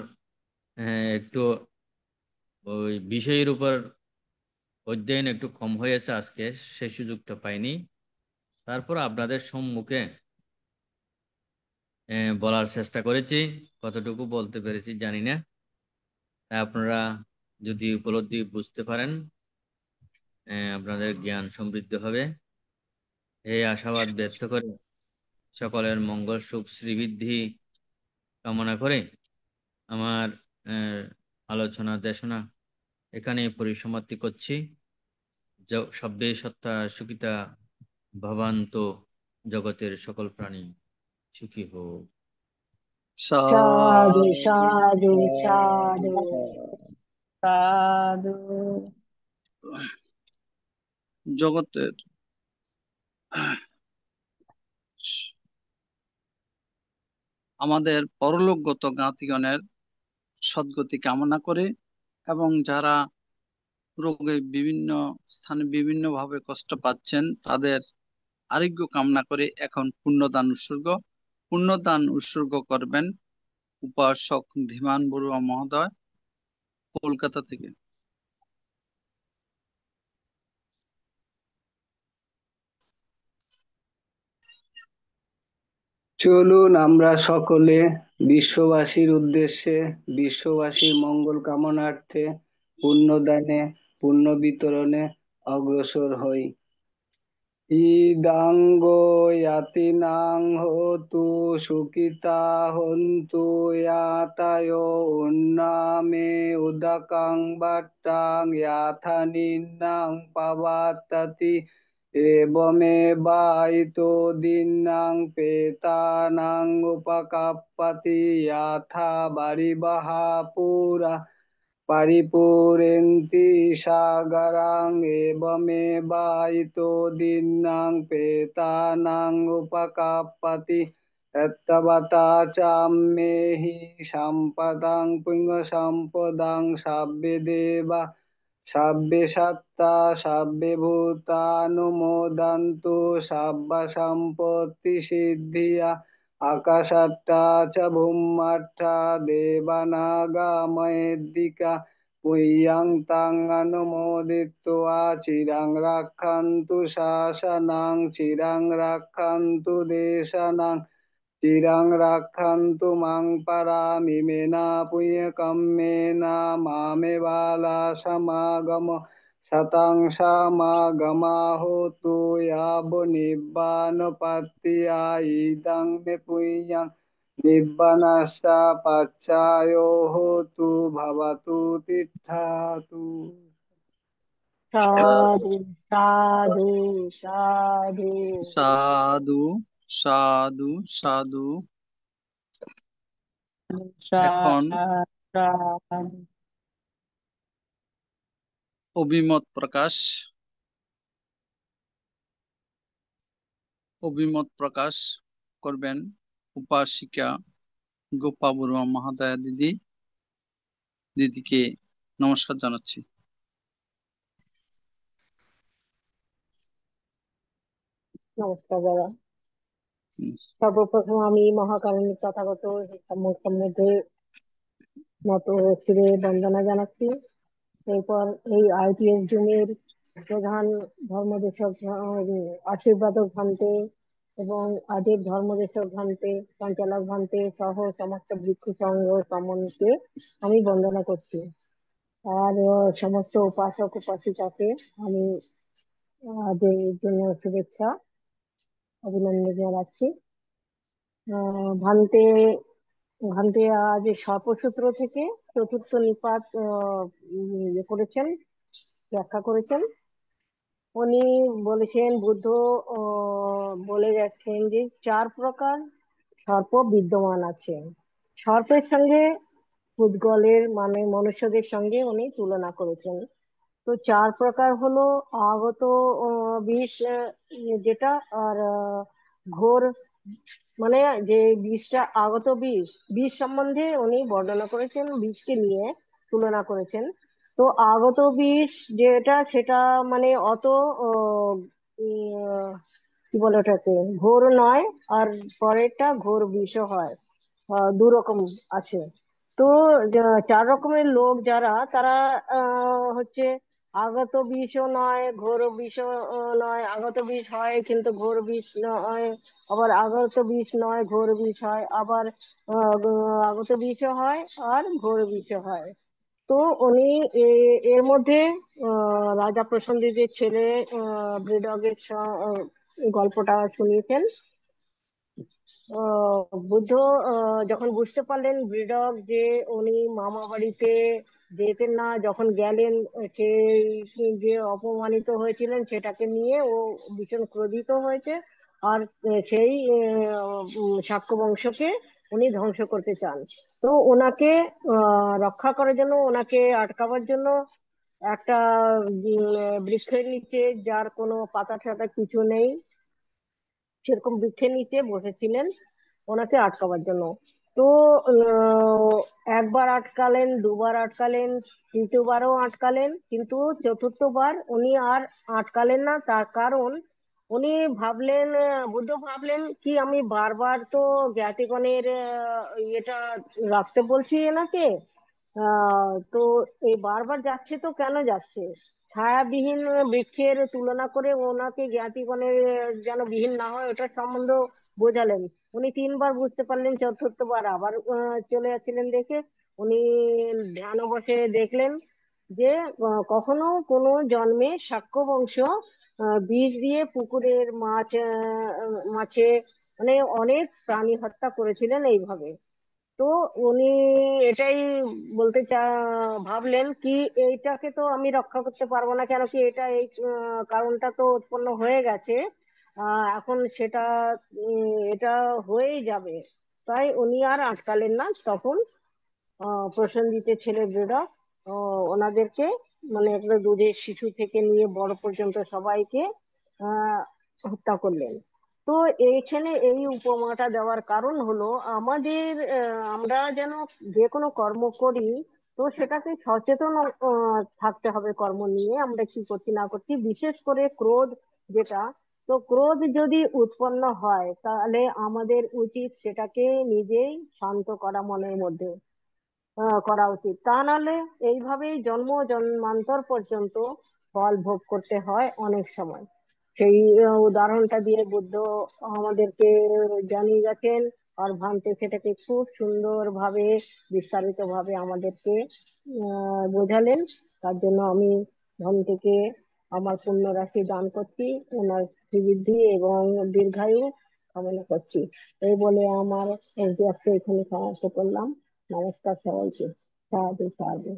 একটু ওই বিষয়ের উপর অধ্যয়ন একটু কম হয়েছে, আজকে সেই সুযোগটা পাইনি। তারপর আপনাদের সম্মুখে বলার চেষ্টা করেছি, কতটুকু বলতে পেরেছি জানি না। আপনারা যদি উপলব্ধি বুঝতে পারেন আপনাদের জ্ঞান সমৃদ্ধ হবে। এই আশাবাদ ব্যক্ত করে সকলের মঙ্গল সুখ শ্রীবৃদ্ধি কামনা করে আমার আলোচনা দেশনা এখানে পরিসমাপ্তি করছি। শব্দে সত্তা সুখিতা ভবান্ত, জগতের সকল প্রাণী সুখী হোক। সাধু সাধু সাধু সাধু। জগতের আমাদের পরলোকগত জ্ঞাতিগণের সদ্গতি কামনা করে এবং যারা রোগে বিভিন্ন স্থানে বিভিন্ন ভাবে কষ্ট পাচ্ছেন তাদের আরোগ্য কামনা করে এখন পুণ্যদান উৎসর্গ করবেন উপাসক ধীমান বড়ুয়া মহোদয়, কলকাতা থেকে। চলুন আমরা সকলে বিশ্ববাসীর উদ্দেশ্যে, বিশ্ববাসীর মঙ্গল কামনার্থে পুণ্যদানে, পুণ্য বিতরণে অগ্রসর হই। ইদাঙ্গো ইয়াতিনাং হোতু সুখিতা হন্তু ইয়াতায়ো উন্নামে উদাকাং বাট্টাং ইয়াথানিন্নাং পাবাত্তাতি এবমেবাইতো দিন্নাং পেতানাং উপকাপ্পাতি ইয়াথা বারিবাহা পুরা পারিপূরেন্তি সাগরাং এবমেবাইতো দিন্নাং পেতানাং উপকাপ্পাতি এত্তবতা চাম্মেহি সম্পদাং পুণ্য সম্পদাং সাব্বে দেবা সাব্বে সত্তা সাব্বে ভূতানুমোদন্তু সাব্বা সম্পত্তি সিদ্ধিয়া আকাশাত্তা চ ভূমাত্তা দেবানাগা মহেদ্দিকা পুয়্যাং তাং অনুমোদিত্বা চিরাং রাক্ষান্তু শাসনাং চিরাং রাক্ষান্তু দেশানাং চিরাং রাক্ষান্তু মাং পারামিমেনা পুণ্যকম্মেনা মামে বালা সমাগম শতাং সমাগমা হোতু ইয়াব নিব্বানপত্তিয়া ইদং মে পুণ্যং নিব্বানস্য পাচ্ছায়ো হোতু ভবতু তিষ্ঠতু। সাধু সাধু সাধু সাধু সাধু সাধু। এখন অভিমত প্রকাশ করবেন উপাসিকা গোপা বড়ুয়া মহাদয়া দিদিকে নমস্কার জানাচ্ছি। নমস্কার দাদা। সর্বপ্রথম আমি মহাকারণিক তথাগত সম্মুখে নত শিরে বন্দনা জানাচ্ছি। এরপর এই ITS জুমের প্রধান ধর্মদেশক আশীর্বাদক ভান্তে এবং আদির ধর্মদেশক ভান্তে সঞ্চালক ভান্তে সহ সমস্ত ভিক্ষু সংঘ সমনকে আমি বন্দনা করছি। আর সমস্ত উপাসক উপাসিকাকে আমি আদের জন্য শুভেচ্ছা অভিনন্দন জানাচ্ছি। ভান্তে ভান্তে আজ সর্পসূত্র থেকে চতুর্থ নিপাত করেছেন, ব্যাখ্যা করেছেন। উনি বলেছেন বুদ্ধ বলে যাচ্ছেন যে 4 প্রকার সর্প বিদ্যমান আছে। সর্পের সঙ্গে পুদ্গলের মানে মনুষ্যদের সঙ্গে উনি তুলনা করেছেন। তো 4 প্রকার হলো আগত বিষ, যেটা, আর ঘোর মানে যে বিষটা আগত বিষ, বিষ সম্বন্ধে উনি বর্ণনা করেছেন, বিষকে নিয়ে তুলনা করেছেন। তো আগত বিষ যেটা সেটা মানে অত কি বলে ওটাকে, ঘোর নয়, আর পরেরটা ঘোর বিষও হয়। 2 রকম আছে। তো 4 রকমের লোক যারা, তারা হচ্ছে আগত বিষও নয়, ঘোর বিষও নয়, আগত বিষ হয় কিন্তু ঘোর বিষ নয়, আবার আগত বিষ নয় ঘোর বিষ হয়, আবার আগত বিষও হয় আর ঘোর বিষও হয়। তো উনি এর মধ্যে রাজা প্রসেনজিতের ছেলে ব্রিডগের গল্পটা শুনিয়েছেন। বুদ্ধ যখন বুঝতে পারলেন ব্রিডক যে উনি মামা বাড়িতে যেতেন না, যখন গেলেন সেই যে অপমানিত হয়েছিলেন সেটাকে নিয়ে ও ভীষণ ক্রোধিত হয়েছে। আর সেই শাক্য বংশকে উনি ধ্বংস করতে চান। তো ওনাকে রক্ষা করার জন্য, ওনাকে আটকাবার জন্য একটা বৃক্ষের নিচে, যার কোনো পাতা টাতা কিছু নেই, সেরকম বৃক্ষের নিচে বসেছিলেন ওনাকে আটকাবার জন্য। তো একবার আটকালেন, দুবার আটকালেন, তৃতীয়বারও আটকালেন, কিন্তু চতুর্থবার উনি আর আটকালেন না। তার কারণ উনি ভাবলেন, বুদ্ধ ভাবলেন কি আমি বারবার তো জ্ঞাতিগণের ইয়েটা রাখতে বলছি এনাকে, তো এই বারবার যাচ্ছে তো কেন যাচ্ছে, ছায়াবিহীন বৃক্ষের তুলনা করে ওনাকে জ্ঞাতিগণের যেন বিহীন না হয় ওটার সম্বন্ধ বোঝালেন। উনি 3বার বুঝতে পারলেন, চতুর্থবার আবার চলে যাচ্ছিলেন দেখে উনি ধ্যান বসে দেখলেন যে কখনো কোনো জন্মে শাক্য বংশ বীজ দিয়ে পুকুরের মাছে মানে অনেক প্রাণী হত্যা করেছিলেন এইভাবে। তো উনি এটাই বলতে ভাবলেন কি এইটাকে তো আমি রক্ষা করতে পারবো না, কেন কি এটা এই কারণটা তো উৎপন্ন হয়ে গেছে, এখন সেটা এটা হয়েই যাবে। তাই উনি আর আটকালেন না। তখন প্রসেনজিতের ছেলে বেরক ওনাদেরকে মানে একটা দুধের শিশু থেকে নিয়ে বড় পর্যন্ত সবাইকে আহ হত্যা করলেন। তো এইখানে এই উপমাটা দেওয়ার কারণ হলো আমাদের আমরা যেন যে কোনো কর্ম করি তো সেটাকে সচেতন থাকতে হবে। কর্ম নিয়ে আমরা কি করছি না করছি, বিশেষ করে ক্রোধ যেটা, তো ক্রোধ যদি উৎপন্ন হয় তাহলে আমাদের উচিত সেটাকে নিজেই শান্ত করা, মনের মধ্যে করা উচিত। তা নাহলে এইভাবেই জন্ম জন্মান্তর পর্যন্ত ফল ভোগ করতে হয় অনেক সময়। সেই উদাহরণটা দিয়ে বুদ্ধ আমাদেরকে জানিয়ে গেছেন, আর ভান্তে সেটাকে খুব সুন্দর ভাবে বিস্তারিত ভাবে আমাদেরকে বোঝালেন। তার জন্য আমি ভান্তেকে আমার পুণ্য রাশি দান করছি, ওনার শ্রীবৃদ্ধি এবং দীর্ঘায়ু কামনা করছি। এই বলে আমার আজকে এখানে সমাপ্ত করলাম। নমস্কার সবাইকে। সাধু সাধু।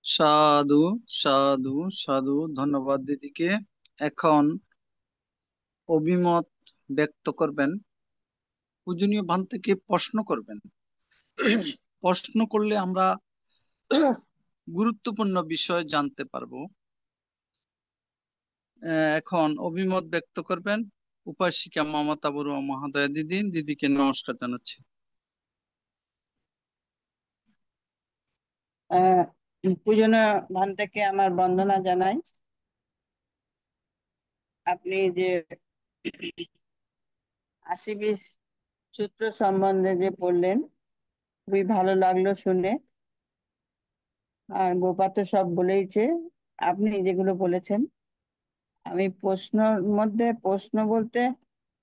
সাধু সাধু সাধু, ধন্যবাদ দিদিকে। এখন অভিমত ব্যক্ত করবেন, পূজনীয় ভান্তেকে প্রশ্ন করবেন। প্রশ্ন করলে আমরা গুরুত্বপূর্ণ বিষয় জানতে পারবো। এখন অভিমত ব্যক্ত করবেন উপাসিকা মমতা বড়ুয়া মহোদয়া দিদি। দিদিকে নমস্কার জানাচ্ছি। পূজনীয় ভান্তেকে আমার বন্দনা জানাই। আপনি যে 80-20 সূত্র সম্বন্ধে যে পড়লেন খুবই ভালো লাগলো শুনে। আর গোপা তো সব বলেইছে, আপনি যেগুলো বলেছেন। আমি প্রশ্ন বলতে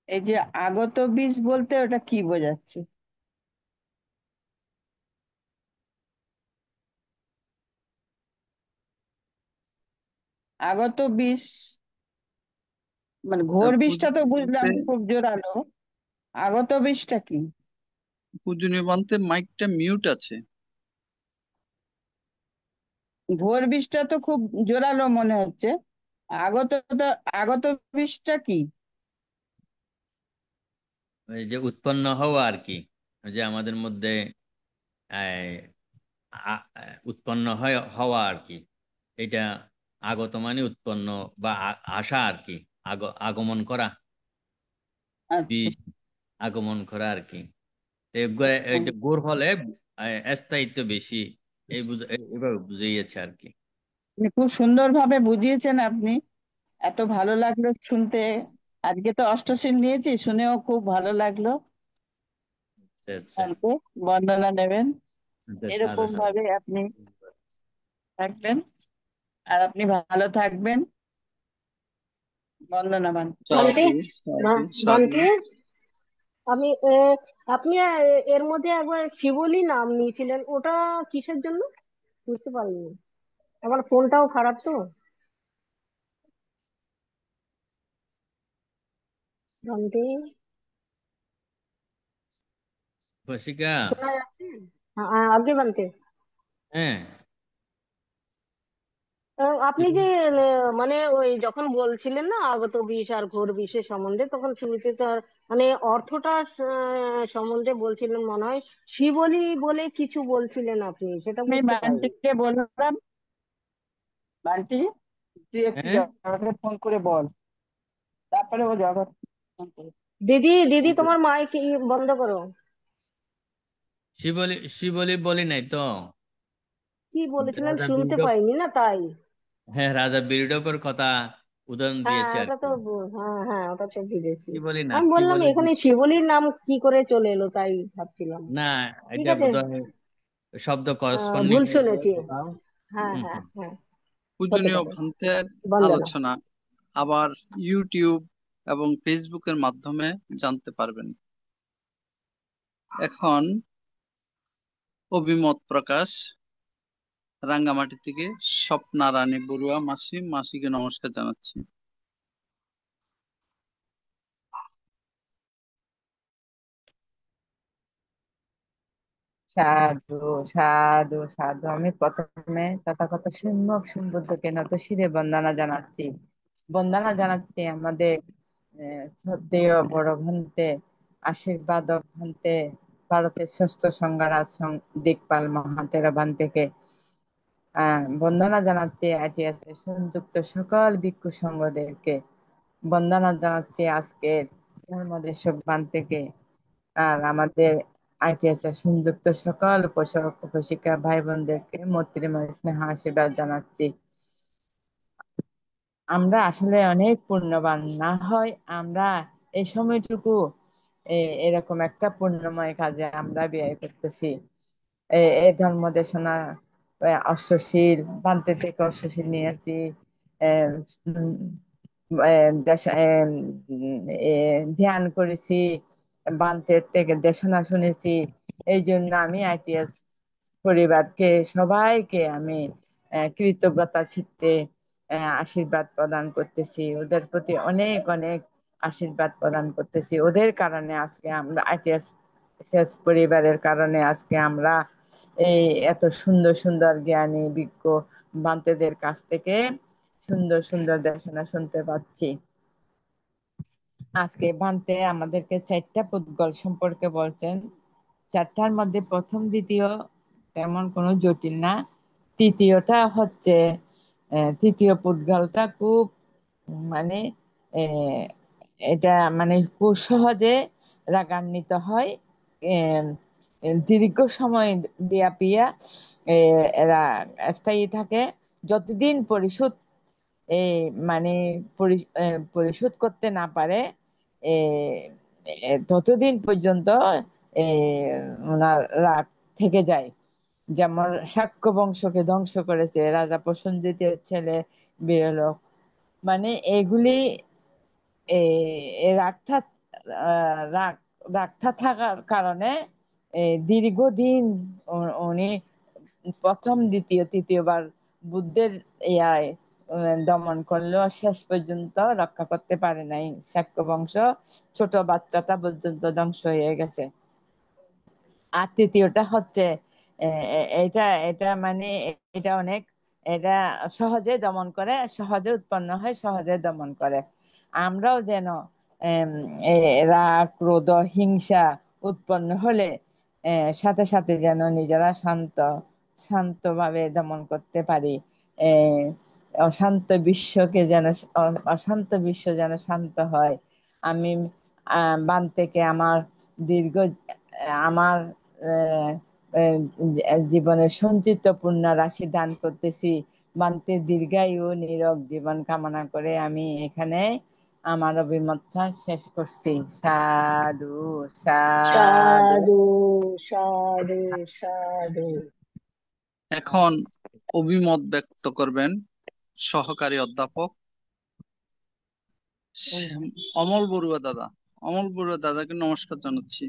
এই যে আগত বীজ বলতে ওটা কি বোঝাচ্ছে? আগত বীজ মানে ঘোর বীজটা তো পূজনীয় বুঝলাম বান্তে খুব জোরালো, আগত বীজটা কি? পূজনীয় বান্তে মাইকটা মিউট আছে। ঘোর বীজটা তো খুব জোরালো মনে হচ্ছে, আগতটা আগত বীজটা কি? ওই যে উৎপন্ন হওয়া আর কি, ওই যে আমাদের মধ্যে উৎপন্ন হয় হওয়া আর কি। এটা আগত মানে উৎপন্ন বা আসা আর কি, আগমন করা, আচ্ছা। বীজ আগমন করা আর কি। তো হুম। এটা গোর হলে স্থায়িত্ব বেশি, এইভাবে বুঝিয়েছে আর কি। খুব সুন্দরভাবে বুঝিয়েছেন আপনি, এত ভালো লাগলো শুনতে। আজকে তো অষ্টশীল নিয়েছি, শুনেও খুব ভালো লাগলো। আচ্ছা আচ্ছা। কালকে বন্দনা নেবেন, আচ্ছা, সাধু এরকম সাধু। ভাবে আপনি থাকবেন, আর আপনি ভালো থাকবেন। বন্দনা মান। বান্টি, সাধু সাধু সাধু। বান্টি, আমি আপনি এর মধ্যে একবার শিবলি নাম নিয়েছিলেন, ওটা কিসের জন্য বুঝতে পারিনি। আমার ফোনটাও খারাপ তো। বান্টি, বসিকা। শোনা যাচ্ছে? হ্যাঁ, আগে বান্টি, হ্যাঁ। আপনি যে মানে ওই যখন বলছিলেন না আগত বিষ আর ঘোর বিষের সম্বন্ধে, তখন শুরুতে তার মানে অর্থটা সম্বন্ধে বলছিলেন মনে হয়। শিবলি বলে কিছু বলছিলেন আপনি, সেটা আমি বুঝতে পারিনি। বান্টিকে বললাম, বান্টি তুই একটু হ্যাঁ। জগৎকে ফোন করে বল, তারপরে ও জগৎ ফোন করে। দিদি, দিদি তোমার মাইক বন্ধ করো। শিবলি শিবলি বলি নাই তো। কি বলেছিলেন রাজা শুনতে বিল্ডপ, পাইনি না তাই। হ্যাঁ রাজা বিল্ডপের কথা উদাহরণ হ্যাঁ দিয়েছে আর ওটা তো কি। হ্যাঁ হ্যাঁ, ওটা তো বুঝেছি। কি বলি না, আমি কি বললাম বলে এখানে শিবলির নাম কি করে চলে এলো, তাই ভাবছিলাম। না, ঠিক এটা আছে, বোধহয় শব্দ ভুল করস্পন্ডিং শুনেছি। কোথাও। হ্যাঁ হুম হ্যাঁ হুম। হ্যাঁ, হতে পূজনীয় পারে। ভান্তের বন্দনা। আলোচনা আবার ইউটিউব এবং ফেসবুকের মাধ্যমে জানতে পারবেন। এখন অভিমত প্রকাশ রাঙ্গামাটি থেকে স্বপ্না রানী বড়ুয়া মাসিকে নমস্কার জানাচ্ছি। সাধু সাধু সাধু, আমি প্রথমে তথাগত সম্যক সম্বুদ্ধকে নত শিরে বন্দনা জানাচ্ছি। বন্দনা জানাচ্ছি আমাদের শ্রদ্ধেয় বড় ভন্তে, আশীর্বাদ ভন্তে, ভারতের শ্রেষ্ঠ সংঘরাজ দিকপাল মহাতেরা ভান্তেকে। বন্দনা জানাচ্ছি আইটিএস সংযুক্ত সকল ভিক্ষু সংঘদেরকে। বন্দনা জানাচ্ছি আজকের ধর্মদেশক ভান্তেকে। আর আমাদের আইটিএস এর সংযুক্ত সকল উপসক উপশিক্ষা ভাই বোনদেরকে মৈত্রীময় স্নেহ আশীর্বাদ জানাচ্ছি। আমরা আসলে অনেক পুণ্যবান, না হয় আমরা এই সময়টুকু এরকম একটা পুণ্যময় কাজে আমরা ব্যয় করতেছি। এই ধর্ম দেশনা অশ্বশীল বান্তে থেকে অশ্বশীল নিয়েছি। আহ, উম, ধ্যান করেছি, বান্তের থেকে দেশনা শুনেছি। এই জন্য আমি আইটিএস পরিবারকে সবাইকে আমি কৃতজ্ঞতা চিত্তে আশীর্বাদ প্রদান করতেছি, ওদের প্রতি অনেক অনেক আশীর্বাদ প্রদান করতেছি। ওদের কারণে আজকে আমরা আইটিএস শেষ পরিবারের কারণে আজকে আমরা এই এত সুন্দর সুন্দর জ্ঞানী বিজ্ঞ বান্তেদের কাছ থেকে সুন্দর সুন্দর দেশনা শুনতে পাচ্ছি। আজকে বান্তে আমাদেরকে 4টা পুদ্গল সম্পর্কে বলছেন। 4টার মধ্যে প্রথম দ্বিতীয় তেমন কোনো জটিল না, তৃতীয়টা হচ্ছে তৃতীয় পুদ্গলটা খুব মানে আহ, এটা মানে খুব সহজে রাগান্বিত হয়। আহ, দীর্ঘ সময় ব্যাপিয়া এরা স্থায়ী থাকে। যতদিন পরিশোধ এই মানে পরিশোধ করতে না পারে ততদিন পর্যন্ত এ, ওনার রাগ থেকে যায়। যেমন শাক্য বংশকে ধ্বংস করেছে রাজা প্রসেনজিতের ছেলে বিরলক। মানে এগুলি রাগ রাগ রাগটা থাকার কারণে দীর্ঘদিন উনি প্রথম দ্বিতীয় তৃতীয়বার বুদ্ধের ইয়ায় দমন করলেও শেষ পর্যন্ত রক্ষা করতে পারে নাই। শাক্য বংশ ছোট বাচ্চাটা পর্যন্ত ধ্বংস হয়ে গেছে। আর তৃতীয়টা হচ্ছে এটা এটা মানে এটা অনেক এটা সহজে দমন করে, সহজে উৎপন্ন হয়, সহজে দমন করে। আমরাও যেন রাগ ক্রোধ হিংসা উৎপন্ন হলে সাথে সাথে যেন নিজেরা শান্তভাবে দমন করতে পারি। অশান্ত বিশ্বকে যেন অশান্ত বিশ্ব যেন শান্ত হয়। আমি বান থেকে আমার দীর্ঘ আমার জীবনের সঞ্চিত পুণ্য রাশি দান করতেছি। বান্তে দীর্ঘায়ু নিরোগ জীবন কামনা করে আমি এখানে আমার অভিমতটা শেষ করছি। সাধু সাধু সাধু সাধু সাধু। এখন অভিমত ব্যক্ত করবেন সহকারী অধ্যাপক অমল বড়ুয়া দাদা। অমল বড়ুয়া দাদাকে নমস্কার জানাচ্ছি।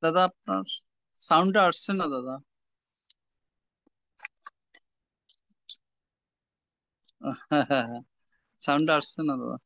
দাদা আপনার সাউন্ডটা আসছে না দাদা। সাউন্ডটা আসছে না দাদা।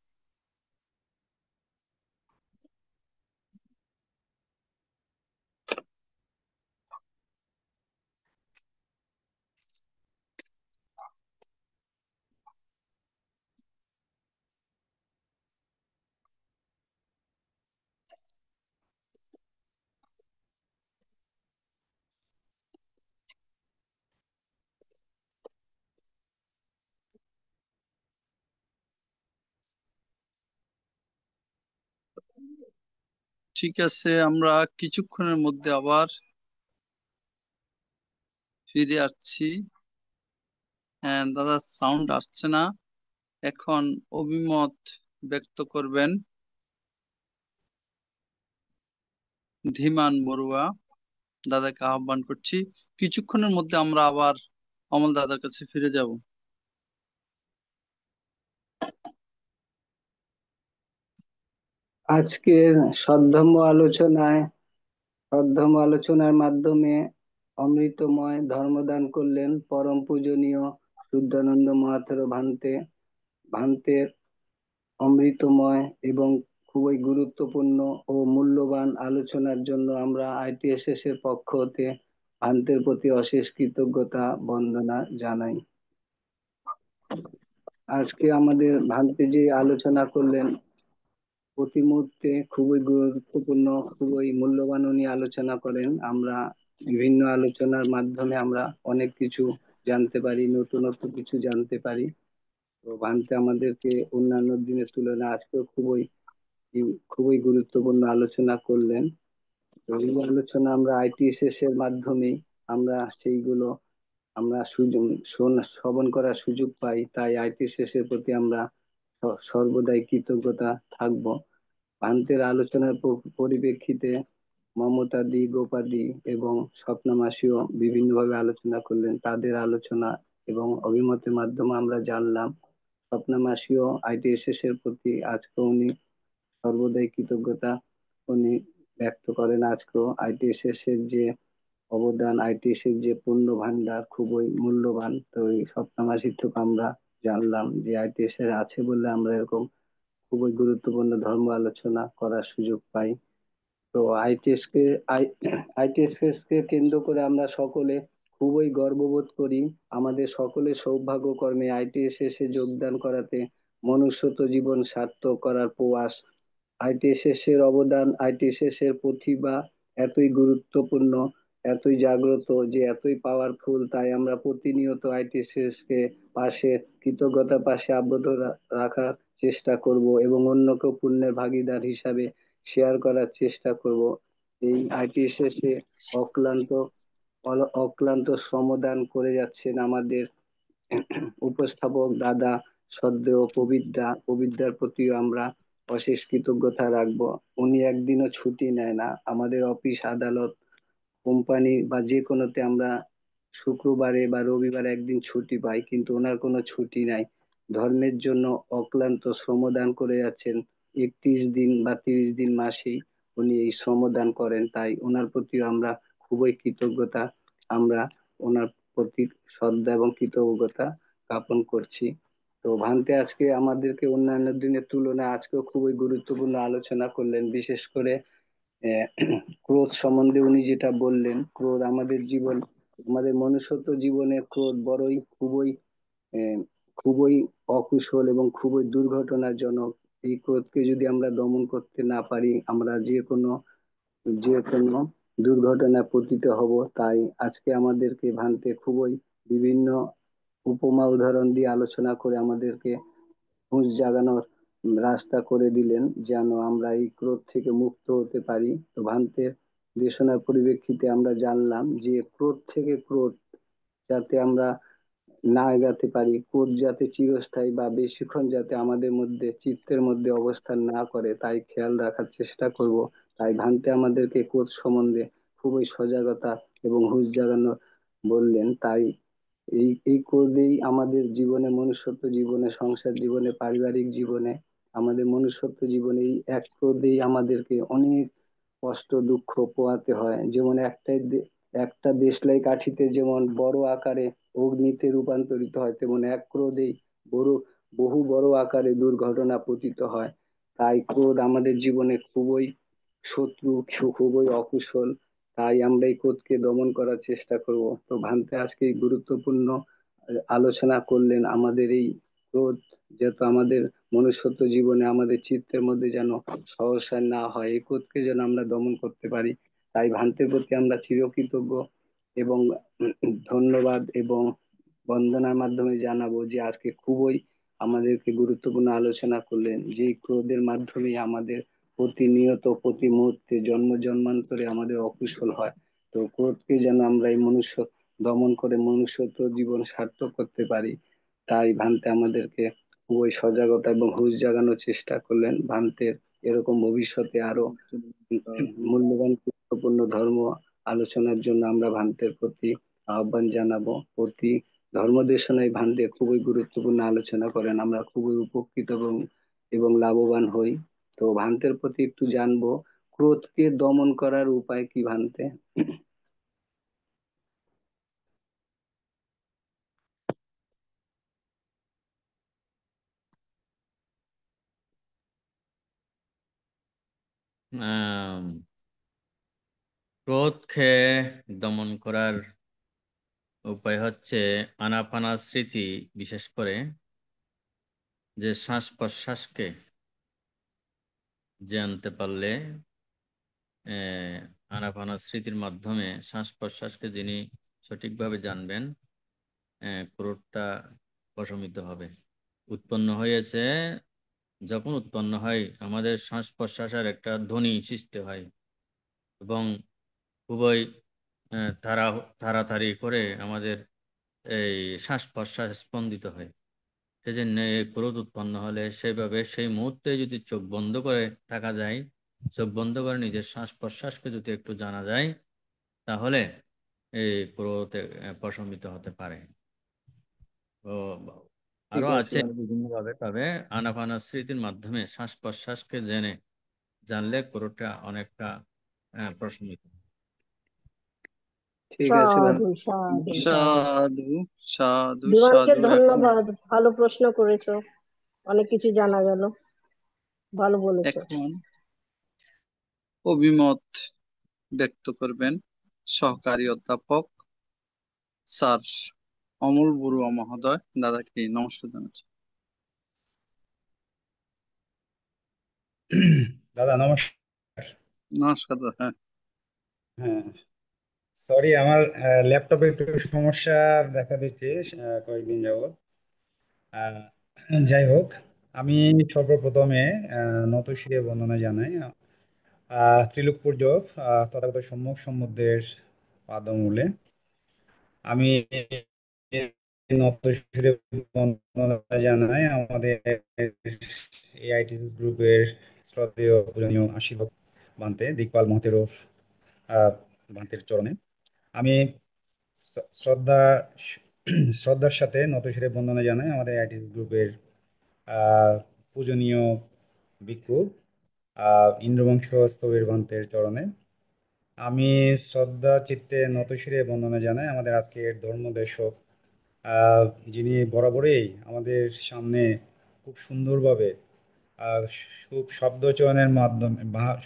ঠিক আছে, আমরা কিছুক্ষণের মধ্যে আবার ফিরে আসছি। হ্যাঁ দাদা, সাউন্ড আসছে না। এখন অভিমত ব্যক্ত করবেন ধীমান বড়ুয়া দাদাকে আহ্বান করছি। কিছুক্ষণের মধ্যে আমরা আবার অমল দাদার কাছে ফিরে যাব। আজকের সদ্ধর্ম আলোচনার মাধ্যমে অমৃতময় ধর্মদান করলেন পরম পূজনীয় শুদ্ধানন্দ মহাথেরো ভান্তের অমৃতময় এবং খুবই গুরুত্বপূর্ণ ও মূল্যবান আলোচনার জন্য আমরা ITSS এর পক্ষ হতে ভান্তের প্রতি অশেষ কৃতজ্ঞতা বন্দনা জানাই। আজকে আমাদের ভান্তে যে আলোচনা করলেন প্রতি মুহূর্তে খুবই গুরুত্বপূর্ণ, খুবই মূল্যবান উনি আলোচনা করেন। আমরা বিভিন্ন আলোচনার মাধ্যমে আমরা অনেক কিছু জানতে পারি, নতুনত্ব কিছু জানতে পারি। তো ভান্তে আমাদেরকে অন্যান্য দিনের তুলনায় আজকেও খুবই গুরুত্বপূর্ণ আলোচনা করলেন। তো এই আলোচনা আমরা ITSS এর মাধ্যমে আমরা সেইগুলো আমরা শ্রবণ করার সুযোগ পাই। তাই ITSS এর প্রতি আমরা সর্বদাই কৃতজ্ঞতা থাকবো। ভান্তের আলোচনার পরিপ্রেক্ষিতে মমতাদি, গোপাদি এবং স্বপ্না মাসিও বিভিন্নভাবে আলোচনা করলেন। তাদের আলোচনা এবং অভিমতের মাধ্যমে আমরা জানলাম স্বপ্না মাসিও ITSS এর প্রতি আজকে উনি সর্বদাই কৃতজ্ঞতা উনি ব্যক্ত করেন। আজকেও ITSS এর যে অবদান, ITSS এর যে পূর্ণ ভান্ডার খুবই মূল্যবান। তো এই স্বপ্না মাসির থেকে আমরা জানলাম যে ITSS আছে বলে আমরা এরকম খুবই গুরুত্বপূর্ণ ধর্ম আলোচনা করার সুযোগ পাই। তো ITSS কে কেন্দ্র করে আমরা সকলে খুবই গর্ববোধ করি। আমাদের সকলের সৌভাগ্য কর্মে ITSS এ যোগদান করাতে মনুষ্যত্ব জীবন সার্থক করার প্রয়াস। ITSS এর অবদান, ITSS এর প্রতিভা এতই গুরুত্বপূর্ণ, এতই জাগ্রত, যে এতই পাওয়ারফুল। তাই আমরা প্রতিনিয়ত ITSS কে কৃতজ্ঞতার পাশে আবদ্ধ রাখার চেষ্টা করব এবং অন্যকেও পুণ্যের ভাগীদার হিসাবে শেয়ার করার চেষ্টা করব। এই ITSS এ অক্লান্ত শ্রমদান করে যাচ্ছেন আমাদের উপস্থাপক দাদা শ্রদ্ধেয় পবিদ্রার প্রতিও আমরা অশেষ কৃতজ্ঞতা রাখবো। উনি একদিনও ছুটি নেয় না। আমাদের অফিস আদালত কোম্পানি বা যে কোনোতে আমরা শুক্রবারে বা রবিবারে একদিন ছুটি পাই, কিন্তু ওনার কোনো ছুটি নাই। ধর্মের জন্য অক্লান্ত শ্রমদান করে যাচ্ছেন। 31 দিন বা 30 দিন মাসেই উনি এই শ্রমদান করেন, তাই ওনার প্রতি আমরা খুবই কৃতজ্ঞতা, আমরা ওনার প্রতি শ্রদ্ধা এবং কৃতজ্ঞতা জ্ঞাপন করছি। তো ভান্তে আজকে আমাদেরকে অন্যান্য দিনের তুলনায় আজকেও খুবই গুরুত্বপূর্ণ আলোচনা করলেন। বিশেষ করে আহ, ক্রোধ সম্বন্ধে উনি যেটা বললেন, ক্রোধ আমাদের জীবন, আমাদের মনুষ্যত্ব জীবনে ক্রোধ বড়ই আহ, খুবই অকুশল এবং খুবই দুর্ঘটনাজনক। এই ক্রোধকে যদি আমরা দমন করতে না পারি, আমরা যে কোনো দুর্ঘটনায় পতিত হব। তাই আজকে আমাদেরকে ভান্তে খুবই বিভিন্ন উপমা উদাহরণ দিয়ে আলোচনা করে আমাদেরকে হুঁশ জাগানোর রাস্তা করে দিলেন, যেন আমরা এই ক্রোধ থেকে মুক্ত হতে পারি। তো ভান্তের দেশনার পরিপ্রেক্ষিতে আমরা জানলাম যে ক্রোধ যাতে আমরা না এগাতে পারি, ক্রোধ যাতে চিরস্থায়ী বা বেশিক্ষণ যাতে আমাদের মধ্যে চিত্তের মধ্যে অবস্থান না করে, তাই খেয়াল রাখার চেষ্টা করব। তাই ভান্তে আমাদেরকে ক্রোধ সম্বন্ধে খুবই সজাগতা এবং হুঁশ জাগানো বললেন। তাই এই ক্রোধেই আমাদের জীবনে, মনুষ্যত্ব জীবনে, সংসার জীবনে, পারিবারিক জীবনে, আমাদের মনুষ্যত্ব জীবনে এই এক ক্রোধেই আমাদেরকে অনেক কষ্ট দুঃখ পোহাতে হয়। যেমন একটা দেশলাই কাঠিতে যেমন বড় আকারে অগ্নিতে রূপান্তরিত হয়, তেমন এক ক্রোধেই বড় বহু বড় আকারে দুর্ঘটনা পতিত হয়। তাই ক্রোধ আমাদের জীবনে খুবই শত্রু, খুবই অকুশল। তাই আমরা এই ক্রোধকে দমন করার চেষ্টা করব। তো ভান্তে আজকে এই গুরুত্বপূর্ণ আলোচনা করলেন। আমাদের এই ক্রোধ যেহেতু আমাদের মনুষ্যত্ব জীবনে আমাদের চিত্তের মধ্যে যেন সহসা না হয়, এই ক্রোধকে যেন আমরা দমন করতে পারি। তাই ভান্তের প্রতি আমরা চিরকৃতজ্ঞ এবং ধন্যবাদ এবং বন্দনার মাধ্যমে জানাবো যে আজকে খুবই আমাদেরকে গুরুত্বপূর্ণ আলোচনা করলেন, যে ক্রোধের মাধ্যমে আমাদের প্রতিনিয়ত প্রতি মুহূর্তে জন্ম জন্মান্তরে আমাদের অকুশল হয়। তো ক্রোধকে যেন আমরা এই মনুষ্য দমন করে মনুষ্যত্ব জীবন সার্থক করতে পারি, তাই ভান্তে আমাদেরকে খুবই সজাগতা এবং হুঁশ জাগানোর চেষ্টা করলেন। ভান্তের এরকম ভবিষ্যতে আরো মূল্যবান গুরুত্বপূর্ণ ধর্ম আলোচনার জন্য আমরা ভান্তের প্রতি আহ্বান জানাবো। প্রতি ধর্মদেশনায় ভান্তে খুবই গুরুত্বপূর্ণ আলোচনা করেন, আমরা খুবই উপকৃত এবং লাভবান হই। তো ভান্তের প্রতি একটু জানবো, ক্রোধকে দমন করার উপায় কি ভান্তে? আম, ক্রোধকে দমন করার উপায় হচ্ছে আনাপানা স্মৃতি, বিশেষ করে যে শ্বাস প্রশ্বাসকে জানতে পারলে, আনাপানা স্মৃতির মাধ্যমে শ্বাস প্রশ্বাসকে যিনি সঠিকভাবে জানবেন, ক্রোধটা প্রশমিত হবে। উৎপন্ন হয়েছে, যখন উৎপন্ন হয় আমাদের শ্বাস প্রশ্বাসের একটা ধ্বনি সৃষ্টি হয় এবং খুবই তাড়াতাড়ি করে আমাদের এই শ্বাস প্রশ্বাস স্পন্দিত হয়। সেজন্য এই ক্রোধ উৎপন্ন হলে সেইভাবে সেই মুহূর্তে যদি চোখ বন্ধ করে থাকা যায়, চোখ বন্ধ করে নিজের শ্বাস প্রশ্বাসকে যদি একটু জানা যায়, তাহলে এই ক্রোধ প্রশমিত হতে পারে। তো আরো ঠিক আছে আছে বিভিন্ন ভাবে, তবে আনাপানা স্মৃতির মাধ্যমে শ্বাস প্রশ্বাসকে জানলে ক্রোধটা অনেকটা প্রশমিত হয়। ঠিক আছে সাধু সাধু সাধু সাধু সাধু দিবাঞ্চের সাধু। এখন ধন্যবাদ, ভালো প্রশ্ন করেছো, অনেক কিছু জানা গেল, ভালো বলেছো। এখন অভিমত ব্যক্ত করবেন সহকারী অধ্যাপক স্যার অমল বড়ুয়া মহোদয়। দাদাকে নমস্কার জানাচ্ছি। দাদা নমস্কার। নমস্কার দাদা। হ্যাঁ, সরি আমার ল্যাপটপে একটু সমস্যা দেখা দিচ্ছে কয়েকদিন যাবত। আহ, যাই হোক, আমি সর্বপ্রথমে নতশিরে বন্দনা জানাই ত্রিলোক পূজ্য তথাগত সম্যক সম্বুদ্ধের পাদমূলে। আমি নতশিরে বন্দনা জানাই আমাদের এআইটিসিস গ্রুপের শ্রদ্ধেয় পূজনীয় আশীর্বাদ ভান্তে দিকপাল মহতেরও ভান্তের চরণে। আমি শ্রদ্ধা শ্রদ্ধার সাথে নতশিরে বন্দনা জানাই আমাদের আইটিসি গ্রুপের পূজনীয় ভিক্ষু ইন্দ্রবংশ স্থবির ভান্তের চরণে। আমি শ্রদ্ধা চিত্তে নতশিরে বন্দনা জানাই আমাদের আজকের ধর্মদেশক যিনি বরাবরই আমাদের সামনে খুব সুন্দরভাবে খুব শব্দ চয়নের মাধ্যমে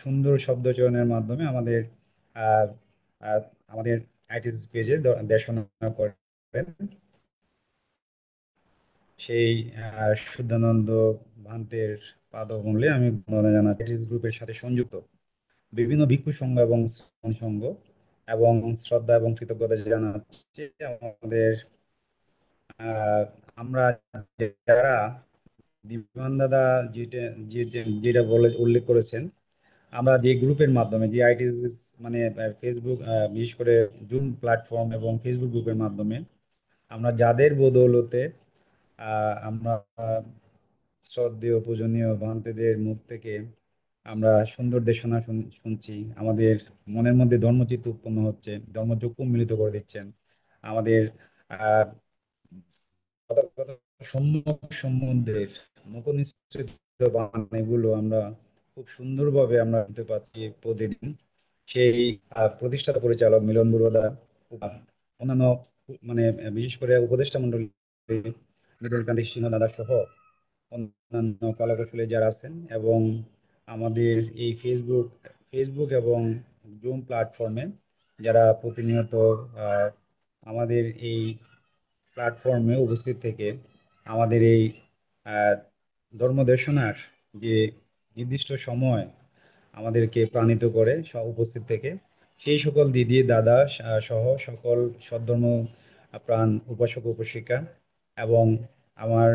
সুন্দর শব্দ চয়নের মাধ্যমে আমাদের আহ, আহ, আমাদের আইটিসি পেজে দেশনা করেন সেই শুদ্ধানন্দ ভান্তের পাদমূলে আমি বন্দনা জানাচ্ছি। আইটিসি গ্রুপের সাথে সংযুক্ত বিভিন্ন ভিক্ষু সংঘ এবং শ্রমণ সংঘ এবং শ্রদ্ধা এবং কৃতজ্ঞতা জানাচ্ছি আমাদের আমরা যারা দিবান দাদা যেটা যেটা বলে উল্লেখ করেছেন, আমরা যে গ্রুপের মাধ্যমে যে আইটিস মানে ফেসবুক বিশেষ করে জুম প্ল্যাটফর্ম এবং ফেসবুক গ্রুপের মাধ্যমে আমরা যাদের বদৌলতে আমরা শ্রদ্ধেয় পূজনীয় ভান্তেদের মুখ থেকে আমরা সুন্দর দেশনা শুনছি, আমাদের মনের মধ্যে ধর্মচিত্ত উৎপন্ন হচ্ছে, ধর্মচক্ষু মিলিত করে দিচ্ছেন, আমাদের আহ সম্যক সম্বন্ধের মুখনিসৃত বাণীগুলো আমরা খুব সুন্দরভাবে আমরা শুনতে পাচ্ছি প্রতিদিন। সেই প্রতিষ্ঠাতা পরিচালক মিলন বড়ুয়া, অন্যান্য মানে বিশেষ করে উপদেষ্টা মন্ডলী লিটল কান্তি সিংহ দাদা সহ অন্যান্য কলাকুশলী যারা আছেন এবং আমাদের এই ফেসবুক এবং জুম প্ল্যাটফর্মে যারা প্রতিনিয়ত আমাদের এই প্ল্যাটফর্মে উপস্থিত থেকে আমাদের এই ধর্মদেশনার যে নির্দিষ্ট সময় আমাদেরকে প্রাণিত করে উপস্থিত থেকে সেই সকল দিদি দাদা সহ সকল সদ্ধর্ম প্রাণ উপাসক উপাসিকা এবং আমার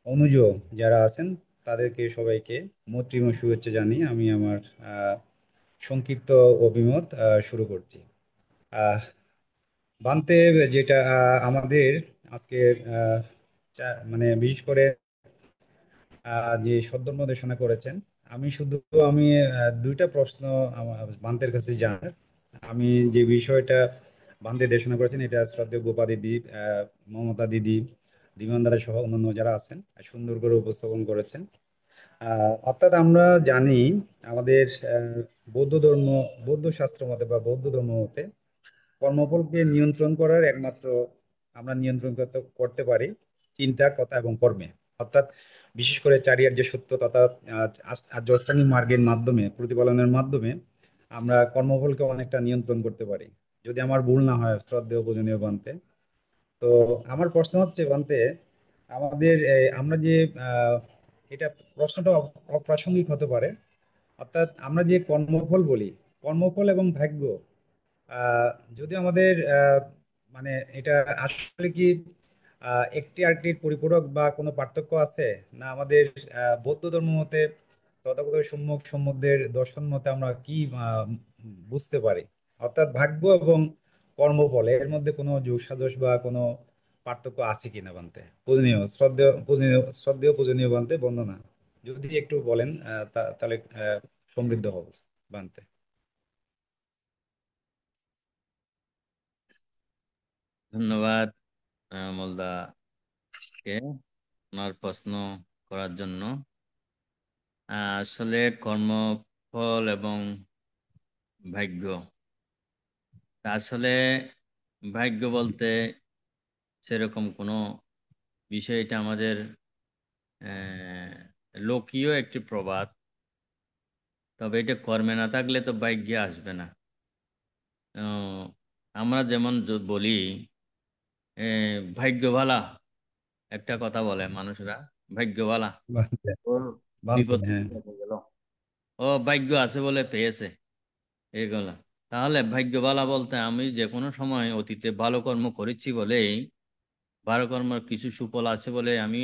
অনুজ যারা আছেন তাদেরকে সবাইকে মৈত্রীময় শুভেচ্ছা জানিয়ে আমি আমার সংক্ষিপ্ত অভিমত শুরু করছি। বানতে যেটা আমাদের আজকে মানে বিশেষ করে যে সদ্ধর্ম দেশনা করেছেন, আমি দুইটা প্রশ্ন আমার বান্তের কাছে জানার। আমি যে বিষয়টা বান্তে দেশনা করেছেন এটা শ্রদ্ধেয় গোপা দিদি, মমতা দিদি, দিগন্ধারা সহ অন্যান্য যারা আছেন সুন্দর করে উপস্থাপন করেছেন। অর্থাৎ আমরা জানি আমাদের বৌদ্ধ শাস্ত্র মতে বা বৌদ্ধ ধর্ম মতে কর্মফলকে নিয়ন্ত্রণ করার একমাত্র আমরা নিয়ন্ত্রণ করতে পারি চিন্তা, কথা এবং কর্মে। অর্থাৎ বিশেষ করে চারিয়ার যে সত্য তথা আর্য মার্গের মাধ্যমে প্রতিপালনের মাধ্যমে আমরা কর্মফলকে অনেকটা নিয়ন্ত্রণ করতে পারি, যদি আমার ভুল না হয় শ্রদ্ধেয় পূজনীয় বান্তে। তো আমার প্রশ্ন হচ্ছে বান্তে, আমাদের আমরা যে এটা প্রশ্নটা অপ্রাসঙ্গিক হতে পারে, অর্থাৎ আমরা যে কর্মফল বলি, কর্মফল এবং ভাগ্য আহ যদি আমাদের মানে এটা আসলে কি একটি আরেকটির পরিপূরক বা কোনো পার্থক্য আছে, না আমাদের বৌদ্ধ ধর্ম মতে তথাগত সম্যক সম্বন্ধের দর্শন মতে আমরা কি বুঝতে পারি, অর্থাৎ ভাগ্য এবং কর্মফল এর মধ্যে কোনো যোগসাজশ বা কোনো পার্থক্য আছে কিনা বানতে? শ্রদ্ধেয় পূজনীয় বানতে বন্দনা, যদি একটু বলেন তাহলে সমৃদ্ধ হবে বানতে। ধন্যবাদ মোলদাকে ওনার প্রশ্ন করার জন্য। আসলে কর্মফল এবং ভাগ্য, আসলে ভাগ্য বলতে সেরকম কোনো বিষয়, এটা আমাদের লোকীয় একটি প্রবাদ। তবে এটা কর্মে না থাকলে তো ভাগ্যে আসবে না। আমরা যেমন বলি ভাগ্য ভালা, একটা কথা বলে মানুষরা, ভাগ্য ভালা, ওর বিপদ হ্যাঁ, গেল, ও ভাগ্য আছে বলে পেয়েছে এগুলা। তাহলে ভাগ্য ভালা বলতে আমি যে কোনো সময় অতীতে ভালো কর্ম করেছি বলেই, ভালো কর্মের কিছু সুফল আছে বলে আমি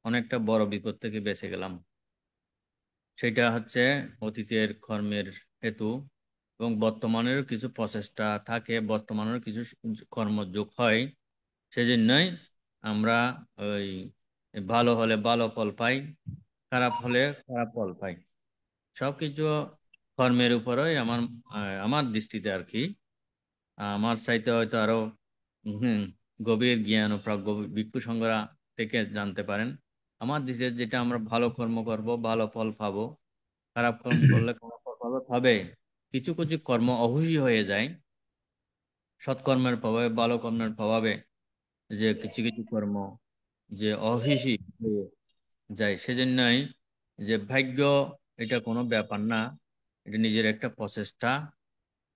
অনেকটা বড় বিপদ থেকে বেঁচে গেলাম। সেটা হচ্ছে অতীতের কর্মের হেতু, এবং বর্তমানের কিছু প্রচেষ্টা থাকে, বর্তমানের কিছু কর্মযোগ হয়, সেজন্যই আমরা ওই ভালো হলে ভালো ফল পাই, খারাপ হলে খারাপ ফল পাই। সবকিছু কর্মের উপরই আমার দৃষ্টিতে আর কি। আমার চাইতে হয়তো আরো গভীর জ্ঞান ও প্রাজ্ঞ ভিক্ষু সংঘরা থেকে জানতে পারেন। আমার দেশে যেটা আমরা ভালো কর্ম করব ভালো ফল পাবো, খারাপ কর্ম করলে খারাপ ফল পাবো। তবে কিছু কিছু কর্ম অহুসি হয়ে যায় সৎকর্মের প্রভাবে, ভালো কর্মের প্রভাবে, যে কিছু কিছু কর্ম যে অহিসি হয়ে যায়। সেজন্যই যে ভাগ্য এটা কোনো ব্যাপার না, এটা নিজের একটা প্রচেষ্টা।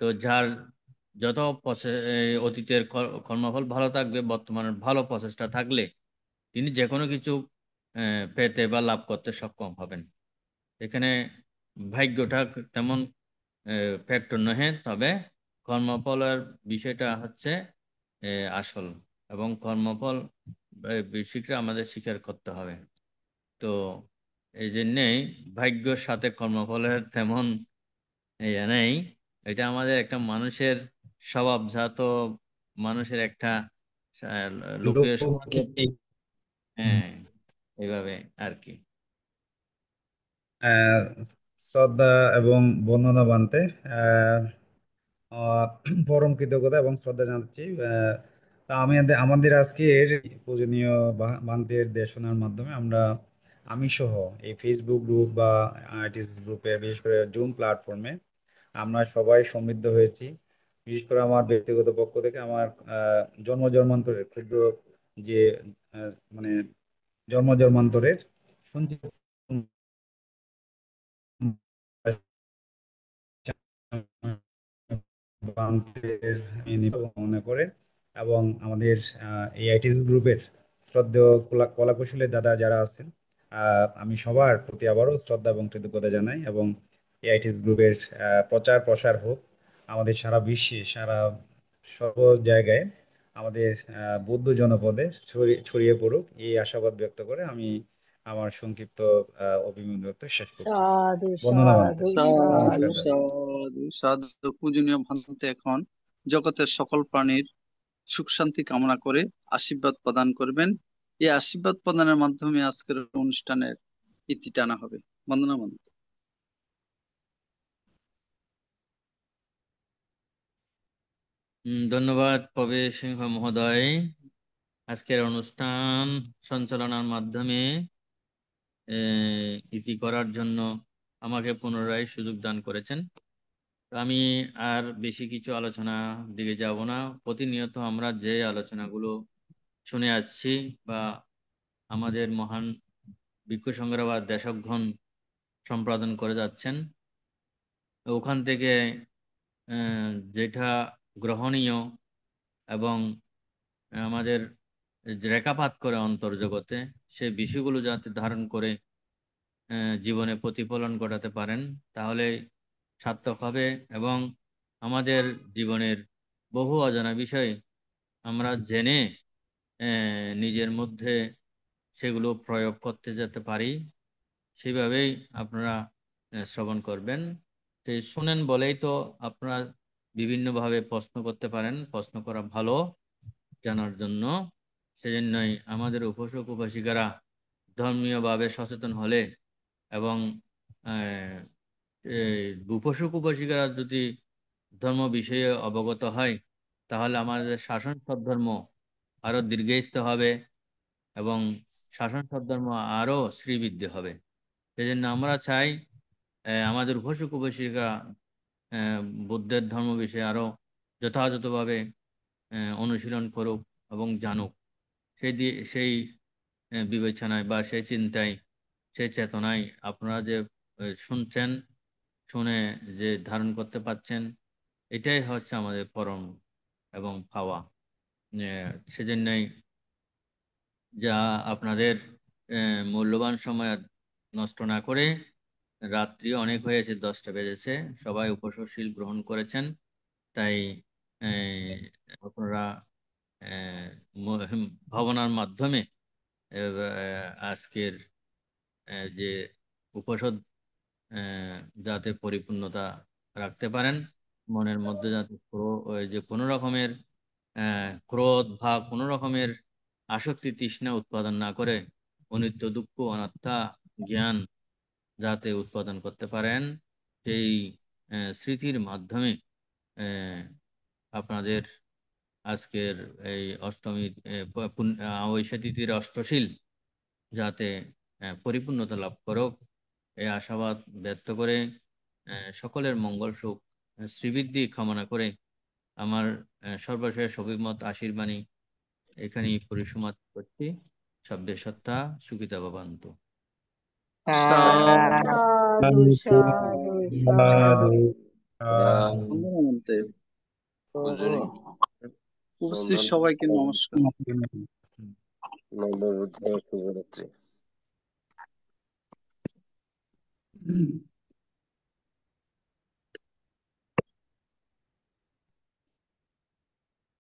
তো যার যত অতীতের কর্মফল ভালো থাকবে, বর্তমানের ভালো প্রচেষ্টা থাকলে তিনি যে কোনো কিছু পেতে বা লাভ করতে সক্ষম হবেন। এখানে ভাগ্যটা তেমন ফ্যাক্টর নহে, তবে কর্মফলের বিষয়টা হচ্ছে আসল, এবং কর্মফল বিষয়টা আমাদের স্বীকার করতে হবে। তো এই জন্যেই ভাগ্যর সাথে কর্মফলের তেমন নেই। এটা আমাদের একটা মানুষের স্বভাবজাত, মানুষের একটা লোকের সমাজে, লৌকিক হ্যাঁ, এইভাবে আর কি। আহ, শ্রদ্ধা এবং বন্দনা বানতে পরম কৃতজ্ঞতা এবং শ্রদ্ধা জানাচ্ছি। তা আমাদের আজকের পূজনীয় বান্তের দেশনার মাধ্যমে আমি সহ এই ফেসবুক গ্রুপ বা আর্টিস্ট গ্রুপে, বিশেষ করে জুম প্ল্যাটফর্মে আমরা সবাই সমৃদ্ধ হয়েছি। বিশেষ করে আমার ব্যক্তিগত পক্ষ থেকে আমার জন্ম জন্মান্তরের ক্ষুদ্র যে মানে জন্ম জন্মান্তরের সঞ্চিত বান্তের মনে করে, এবং আমাদের এই আইটিস গ্রুপের শ্রদ্ধেয় কলাকুশলী দাদা যারা আছেন, আমি সবার প্রতি আবারও শ্রদ্ধা এবং কৃতজ্ঞতা জানাই। এবং এই আইটিস গ্রুপের প্রচার প্রসার হোক আমাদের সারা বিশ্বে, সর্ব জায়গায়, আমাদের বৌদ্ধ জনপদে ছড়িয়ে পড়ুক, এই আশাবাদ ব্যক্ত করে আমি আমার সংক্ষিপ্ত অভিমত শেষ করছি। সাধু বন্দনা বান্তে। সাধু সাধু নমস্কার সাধু। দাদা। সাধু সাধু। পূজনীয় ভান্তে এখন জগতের সকল প্রাণীর সুখ শান্তি কামনা করে আশীর্বাদ প্রদান করবেন। এই আশীর্বাদ প্রদানের মাধ্যমে আজকের অনুষ্ঠানের ইতি টানা হবে। বন্দনা বন্দনা। ধন্যবাদ প্রবীর সিংহ মহোদয়। আজকের অনুষ্ঠান সঞ্চালনার মাধ্যমে ইতি করার জন্য আমাকে পুনরায় সুযোগ দান করেছেন। তো আমি আর বেশি কিছু আলোচনা দিকে যাব না। প্রতিনিয়ত আমরা যে আলোচনাগুলো শুনে আসছি বা আমাদের মহান ভিক্ষু সংঘরা বা দেশকগণ সম্পাদন করে যাচ্ছেন, ওখান থেকে যেটা গ্রহণীয় এবং আমাদের রেখাপাত করে অন্তর্জগতে, সেই বিষয়গুলো যাতে ধারণ করে জীবনে প্রতিফলন ঘটাতে পারেন, তাহলে সার্থক হবে। এবং আমাদের জীবনের বহু অজানা বিষয় আমরা জেনে নিজের মধ্যে সেগুলো প্রয়োগ করতে যেতে পারি। সেভাবেই আপনারা শ্রবণ করবেন। তো শুনেন বলেই তো আপনারা বিভিন্নভাবে প্রশ্ন করতে পারেন, প্রশ্ন করা ভালো জানার জন্য। সেজন্যই আমাদের উপাসক উপাসিকারা ধর্মীয়ভাবে সচেতন হলে এবং উপাসক উপাসিকারা যদি ধর্ম বিষয়ে অবগত হয়, তাহলে আমাদের শাসন সদ্ধর্ম আরো দীর্ঘস্থায়ী হবে এবং শাসন সদ্ধর্ম আরো শ্রীবৃদ্ধি হবে। সেজন্য আমরা চাই আমাদের উপাসক উপাসিকা বুদ্ধের ধর্ম বিষয়ে আরো যথাযথভাবে অনুশীলন করুক এবং জানুক। সেই বিবেচনায় বা সেই চিন্তায়, সেই চেতনায় আপনারা যে শুনছেন, শুনে যে ধারণ করতে পারছেন, এটাই হচ্ছে আমাদের পরম এবং পাওয়া। সেজন্যই যা আপনাদের মূল্যবান সময় নষ্ট না করে, রাত্রি অনেক হয়েছে, 10টা বেজেছে, সবাই উপসশীল গ্রহণ করেছেন। তাই আপনারা ভাবনার মাধ্যমে আজকের যে উপসদ যাতে পরিপূর্ণতা রাখতে পারেন, মনের মধ্যে যাতে যে কোনো রকমের ক্রোধ বা কোনো রকমের আসক্তি তৃষ্ণা উৎপাদন না করে অনিত্য দুঃখ অনাত্মা জ্ঞান যাতে উৎপাদন করতে পারেন, সেই স্মৃতির মাধ্যমে আপনাদের আজকের এই অষ্টমী অমাবস্যা তিথির অষ্টশীল যাতে পরিপূর্ণতা লাভ করুক এই আশাবাদ ব্যক্ত করে সকলের মঙ্গল সুখ শ্রীবৃদ্ধি কামনা করে আমার সর্বশেষ অভিমত আশীর্বাণী এখানেই পরিসমাপ্তি করছি। শব্দে সত্তা সুখিতা ভবন্তু। সাধু সাধু সাধু। উপস্থিত সবাইকে নমস্কার। নববুদ্ধ শুভরাত্রি।